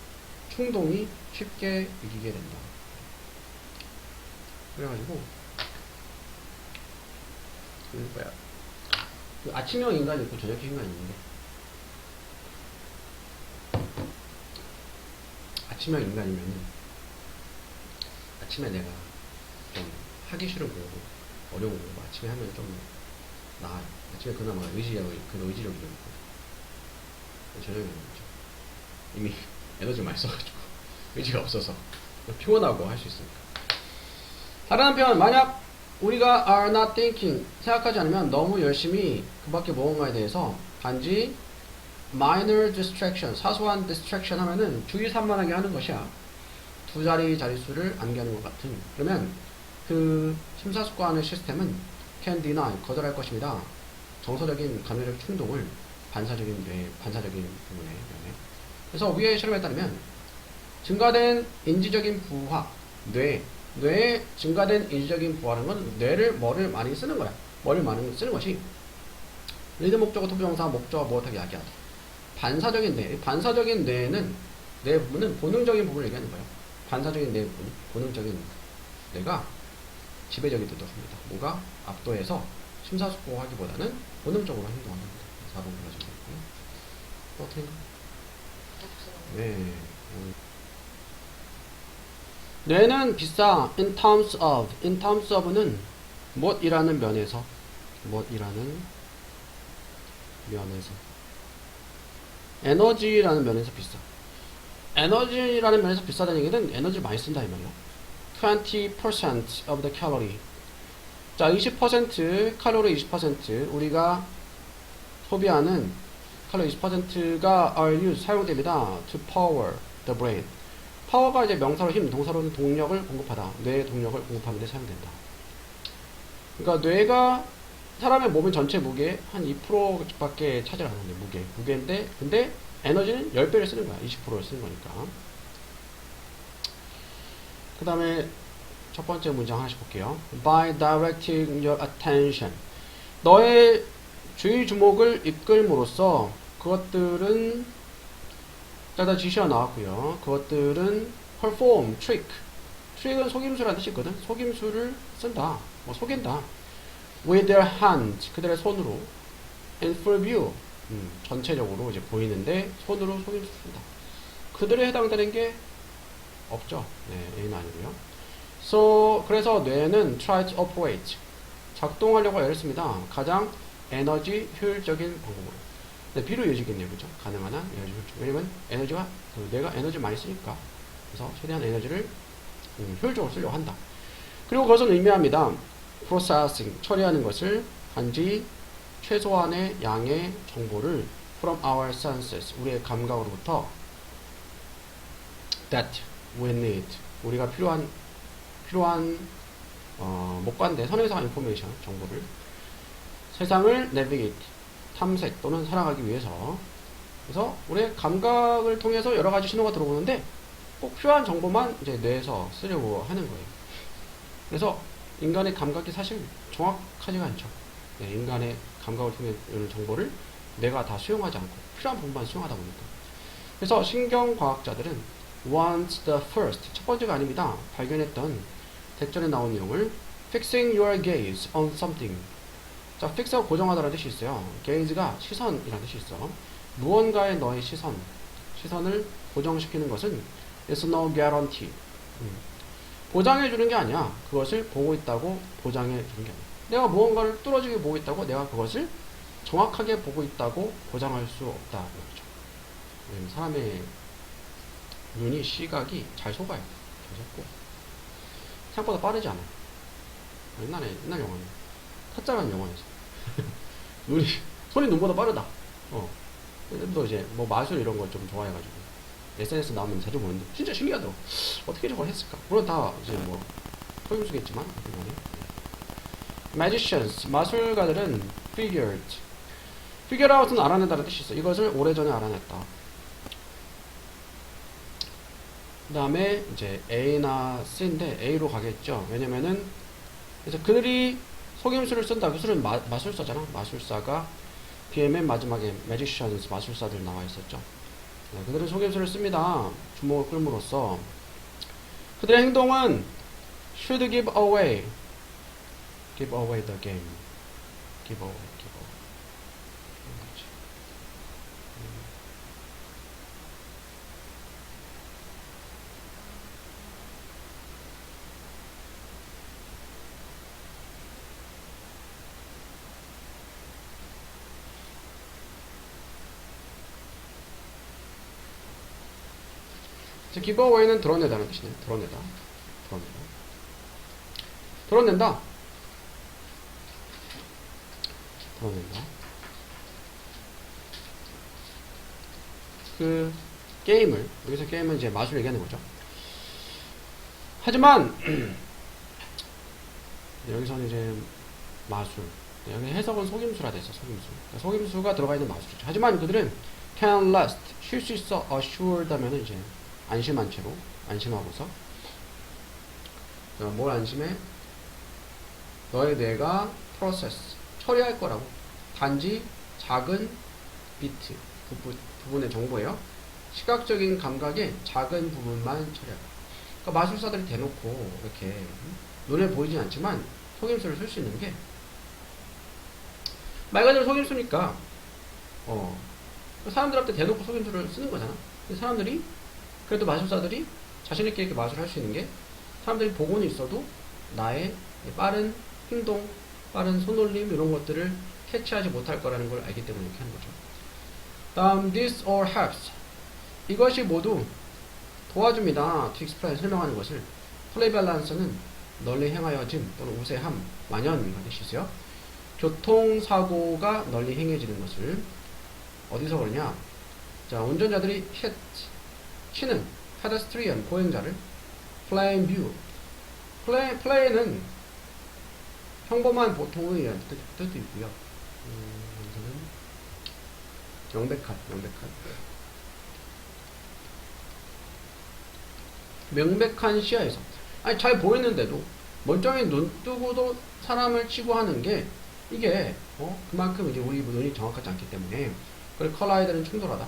충동이 쉽게 이기게 된다. 그래가지고 그 아침형 인간이 있고 저녁형 인간이 있는데, 아침형 인간이면은 아침에 내가 좀 하기 싫은 공부, 어려운 공부 아침에 하면 좀 나아요. 아침에 그나마 의지력이 좀 있고, 저녁에는 이미 에너지를 많이 써가지고 의지가 없어서 피곤하고 할 수 있으니까. 다른 한편, 만약 우리가 are not thinking, 생각하지 않으면 너무 열심히 그 밖에 무언가에 대해서 단지 minor distraction, 사소한 distraction 하면은 주의 산만하게 하는 것이야. 두 자리 자릿수를 암기하는 것 같은. 그러면 그 심사숙고하는 시스템은 can deny, 거절할 것입니다. 정서적인 감정적 충동을 반사적인 부분에. 그래서 위의 실험에 따르면 증가된 인지적인 부하, 뇌의 증가된 인지적인 부하는 건 머리를 많이 쓰는 거야. 머리를 많이 쓰는 것이 리드 목적어 투부정사 목적어 무엇하게 이야기하다. 반사적인 뇌는 뇌 부분은 본능적인 부분을 얘기하는 거예요. 반사적인 뇌 부분, 본능적인 뇌가 지배적이도록 합니다. 뭔가 압도해서 심사숙고하기보다는 본능적으로 행동하는 겁니다. 4번 그려주고 있고요. 어떻게? 네. 뇌는 비싸. in terms of는 무엇이라는 면에서, 에너지라는 면에서 비싸. 에너지라는 면에서 비싸다는 얘기는 에너지를 많이 쓴다 이 말이야. 20% of the calorie. 자, 20% 칼로리 20% 우리가 소비하는 칼로리 20%가 are used, 사용됩니다. to power the brain. 파워가 이제 명사로 힘, 동사로는 동력을 공급하다. 뇌의 동력을 공급하는 데 사용된다. 그러니까 뇌가 사람의 몸의 전체 무게 한 2%밖에 차지를 안 하는데, 무게인데, 근데 에너지는 10배를 쓰는 거야. 20%를 쓰는 거니까. 그 다음에 첫 번째 문장 하나씩 볼게요. By directing your attention. 너의 주의 주목을 이끌므로써 그것들은 다 지시가 나왔고요. 그것들은 perform, trick은 속임수라는 뜻이 있거든. 속임수를 쓴다. 뭐 속인다. with their hand, 그들의 손으로. and for view, 전체적으로 이제 보이는데 손으로 속임수 쓴다. 그들에 해당되는 게 없죠. 네, A는 아니고요. 그래서 뇌는 try to operate, 작동하려고 애를 씁니다. 가장 에너지 효율적인 방법으로. 네, 비로 이어지겠네요. 그죠? 가능한 한 에너지 효율적. 왜냐면 뇌가 에너지를 많이 쓰니까. 그래서 최대한 에너지를 효율적으로 쓰려고 한다. 그리고 그것은 의미합니다. processing, 처리하는 것을 단지 최소한의 양의 정보를 from our senses, 우리의 감각으로부터 that we need, 우리가 필요한 목관대, 선행상 인포메이션, 정보를 세상을 navigate, 탐색 또는 살아가기 위해서. 그래서 우리의 감각을 통해서 여러 가지 신호가 들어오는데 꼭 필요한 정보만 이제 뇌에서 쓰려고 하는 거예요. 그래서 인간의 감각이 사실 정확하지가 않죠. 네, 인간의 감각을 통해 오는 정보를 내가 다 수용하지 않고 필요한 부분만 수용하다 보니까. 그래서 신경과학자들은 once the first, 첫 번째가 아닙니다. 발견했던 대절에 나온 내용을 fixing your gaze on something. 자, fix가 고정하다라는 뜻이 있어요. gaze가 시선이라는 뜻이 있어. 무언가에 너의 시선을 고정시키는 것은 is no guarantee. 보장해주는 게 아니야. 그것을 보고 있다고 보장해주는 게 아니야. 내가 무언가를 뚫어지게 보고 있다고 내가 그것을 정확하게 보고 있다고 보장할 수 없다. 그렇죠. 사람의 눈이 시각이 잘 속아요. 잘 속고 생각보다 빠르지 않아요. 옛날 영화는 타짜라는 영화에서 손이 눈보다 빠르다. 또 이제 뭐 마술 이런 거 좀 좋아해가지고 SNS 나오면 자주 보는데 진짜 신기하더라고. 어떻게 저걸 했을까? 물론 다 이제 뭐 소임수겠지만 magicians, 마술가들은 figure out은 알아낸다는 뜻이 있어. 이것을 오래전에 알아냈다. 그 다음에 이제 A나 C인데 A로 가겠죠. 왜냐면은 그래서 그들이 속임수를 쓴다. 그 수는 마술사잖아. 마술사가 BM의 마지막에 magicians, 마술사들 나와 있었죠. 네, 그들은 속임수를 씁니다. 주목을 끌므로써 그들의 행동은 should give away the game. give away. giveaway는 드러내다는 뜻이네. 드러낸다. 그 게임을, 여기서 게임은 이제 마술 얘기하는 거죠. 하지만 여기서는 이제 마술, 여기 해석은 속임수라 돼 있어. 속임수가 들어가 있는 마술이죠. 하지만 그들은 can last, 쉴 수 있어. assured 하면은 이제 안심한 채로, 안심하고서 뭘 안심해? 너의 뇌가 process, 처리할 거라고. 단지 작은 비트, 부분의 정보예요. 시각적인 감각의 작은 부분만 처리할 거야. 그러니까 마술사들이 대놓고 이렇게 눈에 보이진 않지만 속임수를 쓸 수 있는 게 말 그대로 속임수니까 사람들한테 대놓고 속임수를 쓰는 거잖아. 근데 사람들이 그래도 마술사들이 자신있게 이렇게 마술을 할 수 있는 게 사람들이 보고는 있어도 나의 빠른 행동, 빠른 손놀림 이런 것들을 캐치하지 못할 거라는 걸 알기 때문에 이렇게 하는 거죠. 다음 this all helps, 이것이 모두 도와줍니다. to explain, 설명하는 것을. 플레이 밸런스는 널리 행하여짐 또는 우세함, 만연이라는 뜻이 있어요. 교통사고가 널리 행해지는 것을 어디서 그러냐. 자, 운전자들이 치는 pedestrian, 보행자를 plain view, plain은 평범한 보통의 뜻도 있고요. 명백한 시야에서, 아니 잘 보이는데도 멀쩡히 눈 뜨고도 사람을 치고 하는 게 이게 그만큼 이제 우리 눈이 정확하지 않기 때문에 그걸 컬라이드는 충돌하다.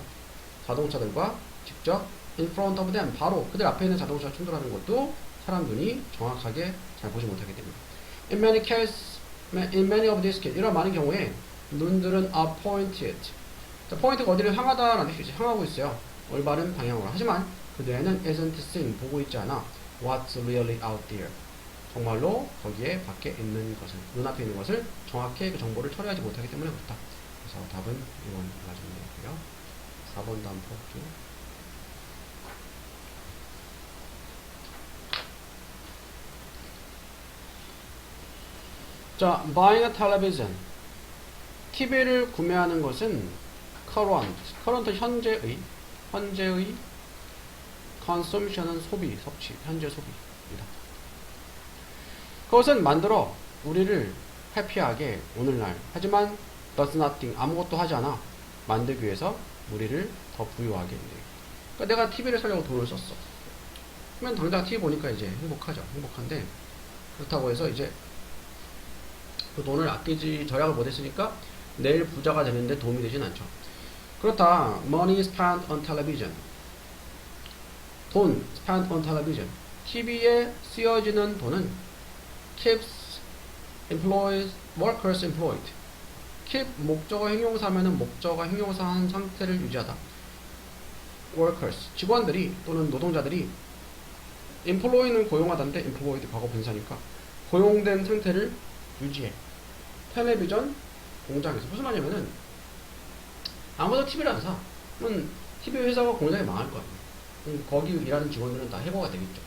자동차들과 직접 in front of them, 바로 그들 앞에 있는 자동차가 충돌하는 것도 사람 눈이 정확하게 잘 보지 못하기 때문에. In many of these cases, 이런 많은 경우에 눈들은 are pointed. 자, 포인트가 어디를 향하다라는 뜻이지. 향하고 있어요. 올바른 방향으로. 하지만 그 뇌는 isn't seen, 보고 있지 않아. What's really out there. 정말로 거기에 밖에 있는 것을, 눈앞에 있는 것을 정확히 그 정보를 처리하지 못하기 때문에 그렇다. 그래서 답은 2번 맞으면 되고요. 4번 다음 풀어볼게요. 자, buying a television. TV를 구매하는 것은 current 현재의 consumption은 섭취, 현재 소비입니다. 그것은 만들어 우리를 해피하게 오늘날, 하지만 does nothing, 아무것도 하지 않아 만들기 위해서 우리를 더 부유하게 해. 그러니까 내가 TV를 사려고 돈을 썼어. 그러면 당장 TV 보니까 이제 행복한데, 그렇다고 해서 이제 그 돈을 아끼지, 절약을 못했으니까 내일 부자가 되는데 도움이 되진 않죠. 그렇다. Money spent on television. 돈 spent on television. TV에 쓰여지는 돈은 keeps employees, workers employed. keep 목적어 형용사면은 목적어 형용사한 상태를 유지하다. workers 직원들이 또는 노동자들이 employ는 고용하다인데 employed 과거 분사니까 고용된 상태를 유지해. 텔레비전 공장에서 무슨 말이냐면은 아무도 TV를 안 사. 그러면 TV 회사가 공장이 망할 거 아니에요. 거기 일하는 직원들은 다 해고가 되겠죠.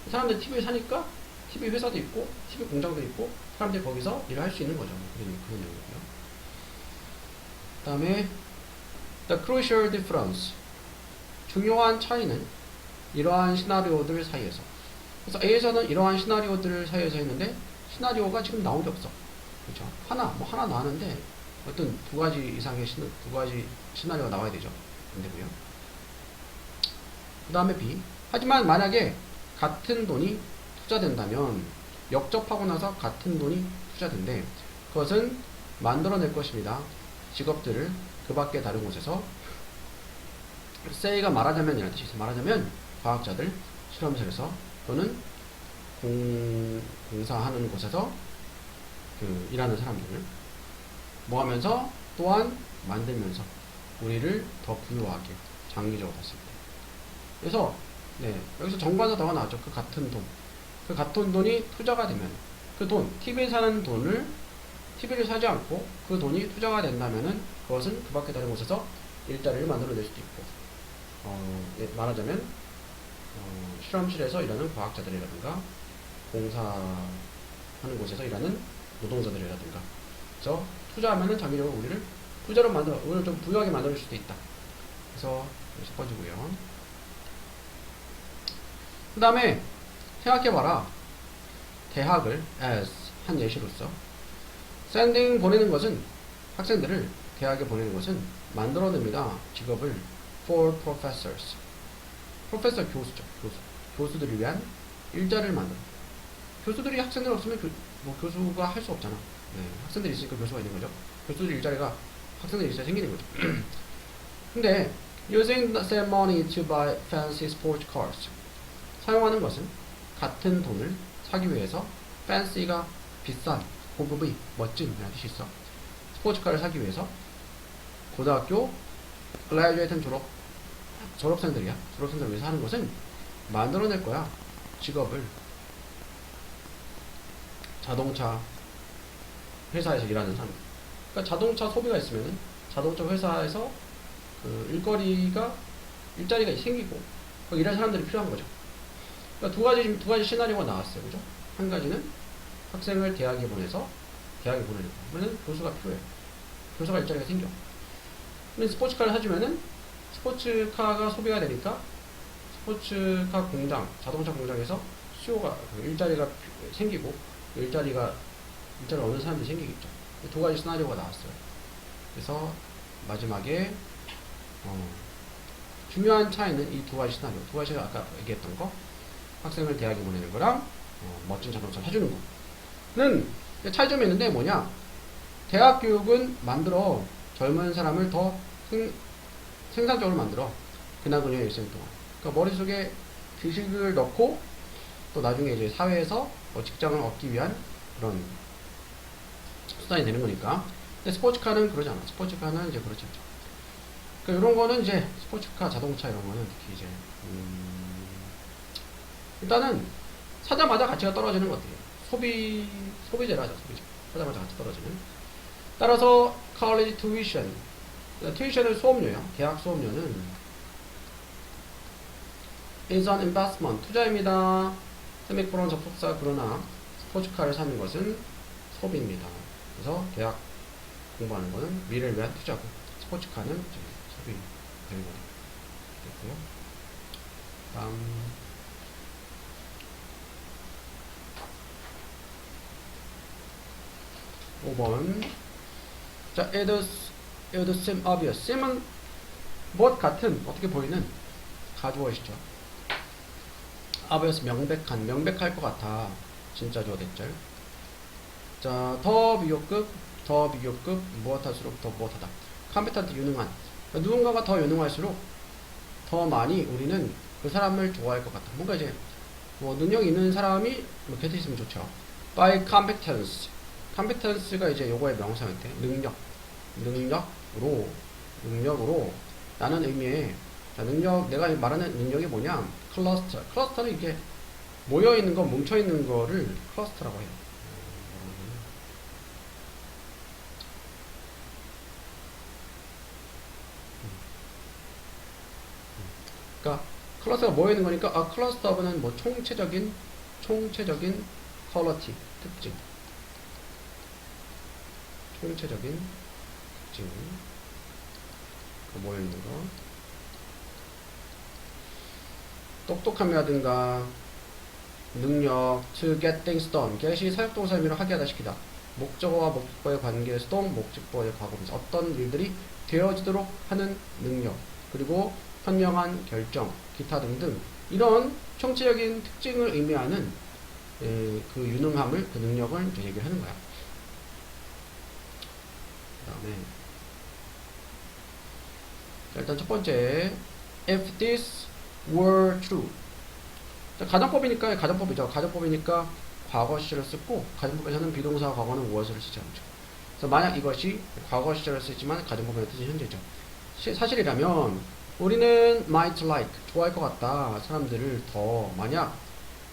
사람들이 TV를 사니까 TV 회사도 있고 TV 공장도 있고 사람들이 거기서 일을 할 수 있는 거죠. 그런 내용이고요. 그 다음에 The crucial difference 중요한 차이는 이러한 시나리오들 사이에서. 그래서 A에서는 이러한 시나리오들 사이에서 했는데 시나리오가 지금 나온 게 없어. 그렇죠? 하나 나왔는데 어떤 두 가지 이상의 두 가지 시나리오가 나와야 되죠. 안 되고요. 그 다음에 B. 하지만 만약에 같은 돈이 투자된다면 역접하고 나서 같은 돈이 투자된대. 그것은 만들어낼 것입니다. 직업들을 그 밖에 다른 곳에서 say가 말하자면 이라는 뜻이 있어요. 말하자면 과학자들 실험실에서 또는 공사하는 곳에서 일하는 사람들을 뭐 하면서 또한 만들면서 우리를 더 부유하게 장기적으로 봤을 때. 그래서 여기서 정관사다가 나왔죠. 그 같은 돈. 그 같은 돈이 투자가 되면 그 돈, TV에 사는 돈을 TV를 사지 않고 그 돈이 투자가 된다면은 그것은 그 밖에 다른 곳에서 일자리를 만들어낼 수도 있고 말하자면 실험실에서 일하는 과학자들이라든가 공사하는 곳에서 일하는 노동자들이라든가 그래서 투자하면은 장기적으로 우리를 좀 부유하게 만들 수도 있다. 그래서 첫 번째고요. 그 다음에 생각해봐라. 대학을 as 한 예시로서 sending 보내는 것은 학생들을 대학에 보내는 것은 만들어냅니다. 직업을 for professors. professor 교수죠. 교수들을 위한 일자리를 만들어. 교수들이 학생들 없으면 교수가 할 수 없잖아. 학생들이 있으니까 교수가 있는 거죠. 교수들 일자리가 학생들이 있어야 생기는 거죠. 근데 using the same money to buy fancy sports cars. 사용하는 것은 같은 돈을 사기 위해서 fancy가 비싼, 고급의, 멋진 이라는 뜻이 있어. 스포츠카를 사기 위해서 고등학교 graduate 졸업생들을 위해서 하는 것은 만들어낼 거야. 직업을 자동차 회사에서 일하는 사람. 그러니까 자동차 소비가 있으면은 자동차 회사에서 일자리가 생기고 일할 사람들이 필요한 거죠. 그러니까 두 가지 시나리오가 나왔어요. 그죠? 한 가지는 학생을 대학에 보내는 거. 그러면 교수가 필요해. 교수가 일자리가 생겨. 근데 스포츠카를 사주면은 스포츠카가 소비가 되니까 스포츠카 공장, 자동차 공장에서 수요가, 일자리가 생기고 일자리를 얻는 사람들이 생기겠죠. 두 가지 시나리오가 나왔어요. 그래서 마지막에 중요한 차이는 이 두 가지 시나리오. 두 가지가 아까 얘기했던 거. 학생을 대학에 보내는 거랑 멋진 자동차를 사주는 거는 차이점이 있는데 뭐냐? 대학 교육은 만들어 젊은 사람을 더 생산적으로 만들어. 그나그녀의 일생 동안. 그러니까 머릿속에 지식을 넣고 또 나중에 이제 사회에서 직장을 얻기 위한 그런 수단이 되는 거니까. 근데 스포츠카는 그러지 않아. 스포츠카는 이제 그렇지 않죠. 그러니까 이런 거는 이제 스포츠카, 자동차 이런 거는 특히 이제 일단은 사자마자 가치가 떨어지는 것 같아요. 소비재라죠. 사자마자 가치 떨어지는. 따라서 college tuition, tuition은 수업료야. 대학 수업료는 is an investment, 투자입니다. 세미콜론 접속사 그러나 스포츠카를 사는 것은 소비입니다. 그래서 대학 공부하는 것은 미래를 위한 투자고 스포츠카는 소비 되는 거고요. 다음 5번. 자, it seem obvious. seem은 무엇 같은, 어떻게 보이는 가주어이시죠. obvious 명백할 것 같아. 진짜 주어 대절. 자, 더 비교급 더 비교급 무엇할수록 더 무엇하다. 컴피턴트 유능한. 그러니까 누군가가 더 유능할수록 더 많이 우리는 그 사람을 좋아할 것 같다. 뭔가 이제 뭐 능력 있는 사람이 뭐 곁에 있으면 좋죠. by competence. competence가 이제 요거의 명사인데 능력으로 라는 의미의 자, 내가 말하는 능력이 뭐냐? 클러스터. 클러스터는 이게 모여있는 거, 뭉쳐있는 거를 클러스터라고 해요. 그러니까 클러스터가 모여있는 거니까 클러스터는 뭐 총체적인 퀄리티, 특징. 총체적인 특징. 모여있는 거. 똑똑함이라든가 능력, to get things done. get이 사역동사 의미로 하게 하다 시키다. 목적어와 목적어의 관계에서 또 목적어의 과거분사. 어떤 일들이 되어지도록 하는 능력. 그리고 현명한 결정, 기타 등등 이런 총체적인 특징을 의미하는 그 유능함을, 그 능력을 이제 얘기를 하는 거야. 그 다음에 일단 첫 번째, if this were true. 가정법이죠. 가정법이니까 과거 시제를 쓰고, 가정법에서는 비동사 과거는 무엇을 쓰지 않죠. 그래서 만약 이것이 과거 시제를 쓰지만 가정법의 뜻은 현재죠. 사실이라면 우리는 might like, 좋아할 것 같다. 사람들을 더 만약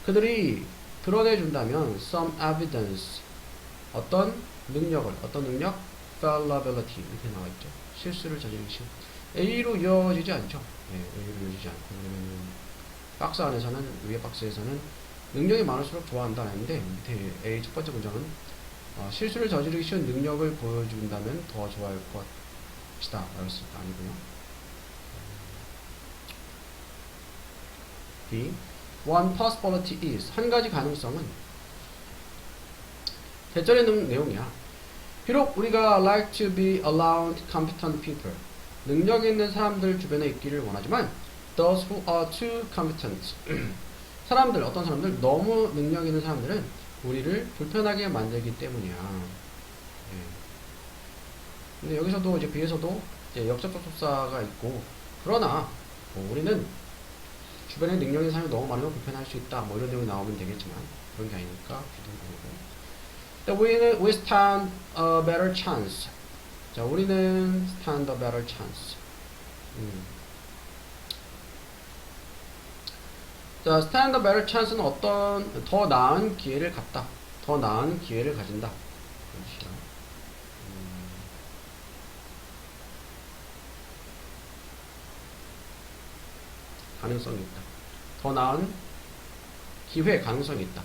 그들이 드러내준다면 some evidence, 어떤 능력? fallibility 이렇게 나와있죠. 실수를 저지르기 쉬운. A로 이어지지 않죠. 네, A로 이어지지 않고 그러면 박스 안에서는, 위에 박스에서는 능력이 많을수록 좋아한다 했는데 밑에 A 첫 번째 문장은 실수를 저지르기 쉬운 능력을 보여준다면 더 좋아할 것이다 라고 했습니다. 아니고요. B. One possibility is. 한 가지 가능성은 대절의 내용이야. 비록 우리가 like to be around competent people. 능력 있는 사람들 주변에 있기를 원하지만 those who are too competent. 어떤 사람들, 너무 능력 있는 사람들은 우리를 불편하게 만들기 때문이야. 예. 근데 여기서도 이제 B에서도 이제 역접속 접사가 있고, 그러나 우리는 주변에 능력 있는 사람이 너무 많으면 불편할 수 있다. 뭐 이런 내용이 나오면 되겠지만 그런 게 아니니까 비동사고. We stand a better chance. 자, 우리는 stand a better chance. 자, stand a better chance는 어떤 더 나은 기회를 갖다. 더 나은 기회를 가진다. 가능성이 있다. 더 나은 기회, 가능성이 있다.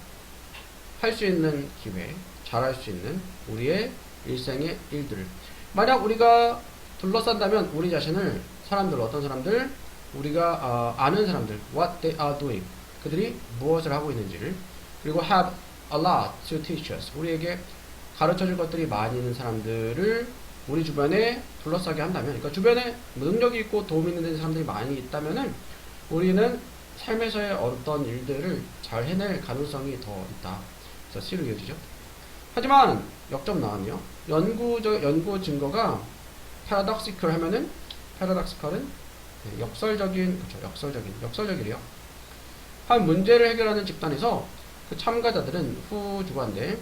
할 수 있는 기회, 잘할 수 있는 우리의 일생의 일들을. 만약 우리가 둘러싼다면 우리 자신을, 어떤 사람들, 우리가 아는 사람들, what they are doing, 그들이 무엇을 하고 있는지를, 그리고 have a lot to teach us, 우리에게 가르쳐줄 것들이 많이 있는 사람들을 우리 주변에 둘러싸게 한다면, 그러니까 주변에 능력이 있고 도움이 있는 사람들이 많이 있다면은 우리는 삶에서의 어떤 일들을 잘 해낼 가능성이 더 있다. 그래서 C로 이어지죠. 하지만 역점 나왔네요. 연구 증거가 paradoxical 하면은, paradoxical은 역설적인, 그렇죠. 역설적이래요. 한 문제를 해결하는 집단에서 그 참가자들은 후 주관대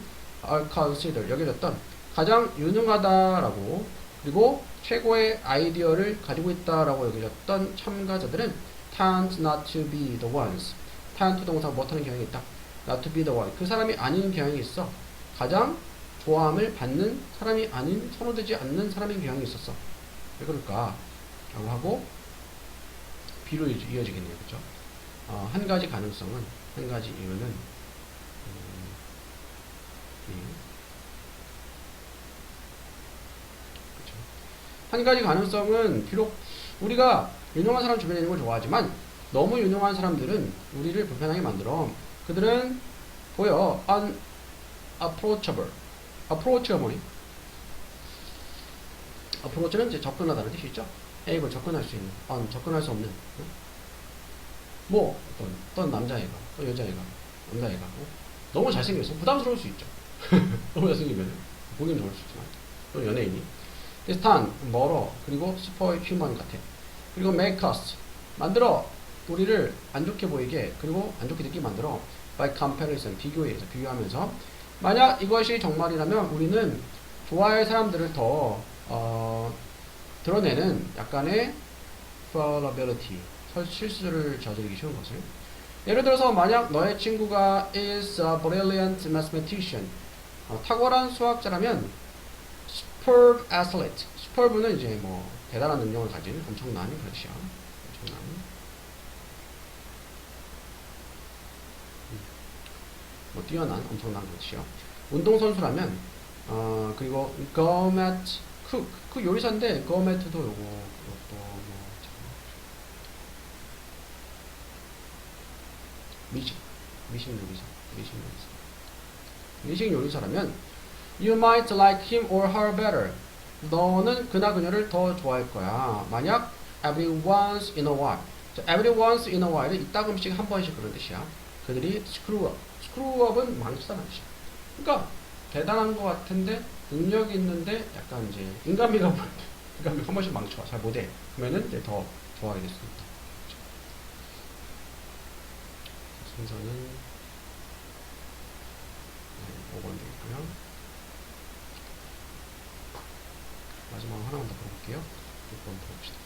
are considered, 여겨졌던 가장 유능하다라고, 그리고 최고의 아이디어를 가지고 있다라고 여겨졌던 참가자들은 tend not to be the ones. tend to 동사가 못하는 경향이 있다. not to be the one. 그 사람이 아닌 경향이 있어. 가장 좋아함을 받는 사람이 아닌, 선호되지 않는 사람인 경향이 있었어. 왜 그럴까? 라고 하고 B로 이어지겠네요. 그죠? 한 가지 가능성은, 한 가지 이유는 그렇죠. 한 가지 가능성은 비록 우리가 유능한 사람 주변에 있는 걸 좋아하지만 너무 유능한 사람들은 우리를 불편하게 만들어. 그들은 보여 unapproachable. approach가 뭐니? approach는 이제 접근하다는 뜻이 있죠. able, 접근할 수 있는, 접근할 수 없는. 뭐 어떤 남자애가, 또 여자애가, 남자애가 너무 잘생겼어. 부담스러울 수 있죠. 너무 잘생기면 보기는 좋을 수 있지만 또는 연예인이. distant, 멀어. 그리고 super human 같아. 그리고 make us, 만들어. 우리를 안 좋게 보이게, 그리고 안 좋게 느끼게 만들어. by comparison, 비교하면서. 만약 이것이 정말이라면 우리는 좋아할 사람들을 더 드러내는 약간의 fallibility, 실수를 저지르기 쉬운 것을. 예를 들어서 만약 너의 친구가 is a brilliant mathematician, 탁월한 수학자라면 superb athlete, superb는 이제 뭐 대단한 능력을 가진 엄청난 그릇이야. 엄청난 뭐 뛰어난 엄청난 그릇이요. 운동선수라면 그리고 gourmet cook, 그 요리사인데 gourmet도 요거 그것도 뭐 미식 요리사라면 you might like him or her better. 너는 그나 그녀를 더 좋아할 거야. 만약 every once in a while. every once in a while은 이따금씩 한 번씩 그런 뜻이야. 그들이 screw up. screw up은 망치다는 뜻이야. 그러니까 대단한 것 같은데 능력이 있는데 약간 이제 인간미가 한 번씩 망쳐. 잘 못해. 그러면은 이제 더 좋아하게 될 수 있다. 순서는 5번 되겠고요. 마지막 하나만 더 볼게요. 6번 더 봅시다.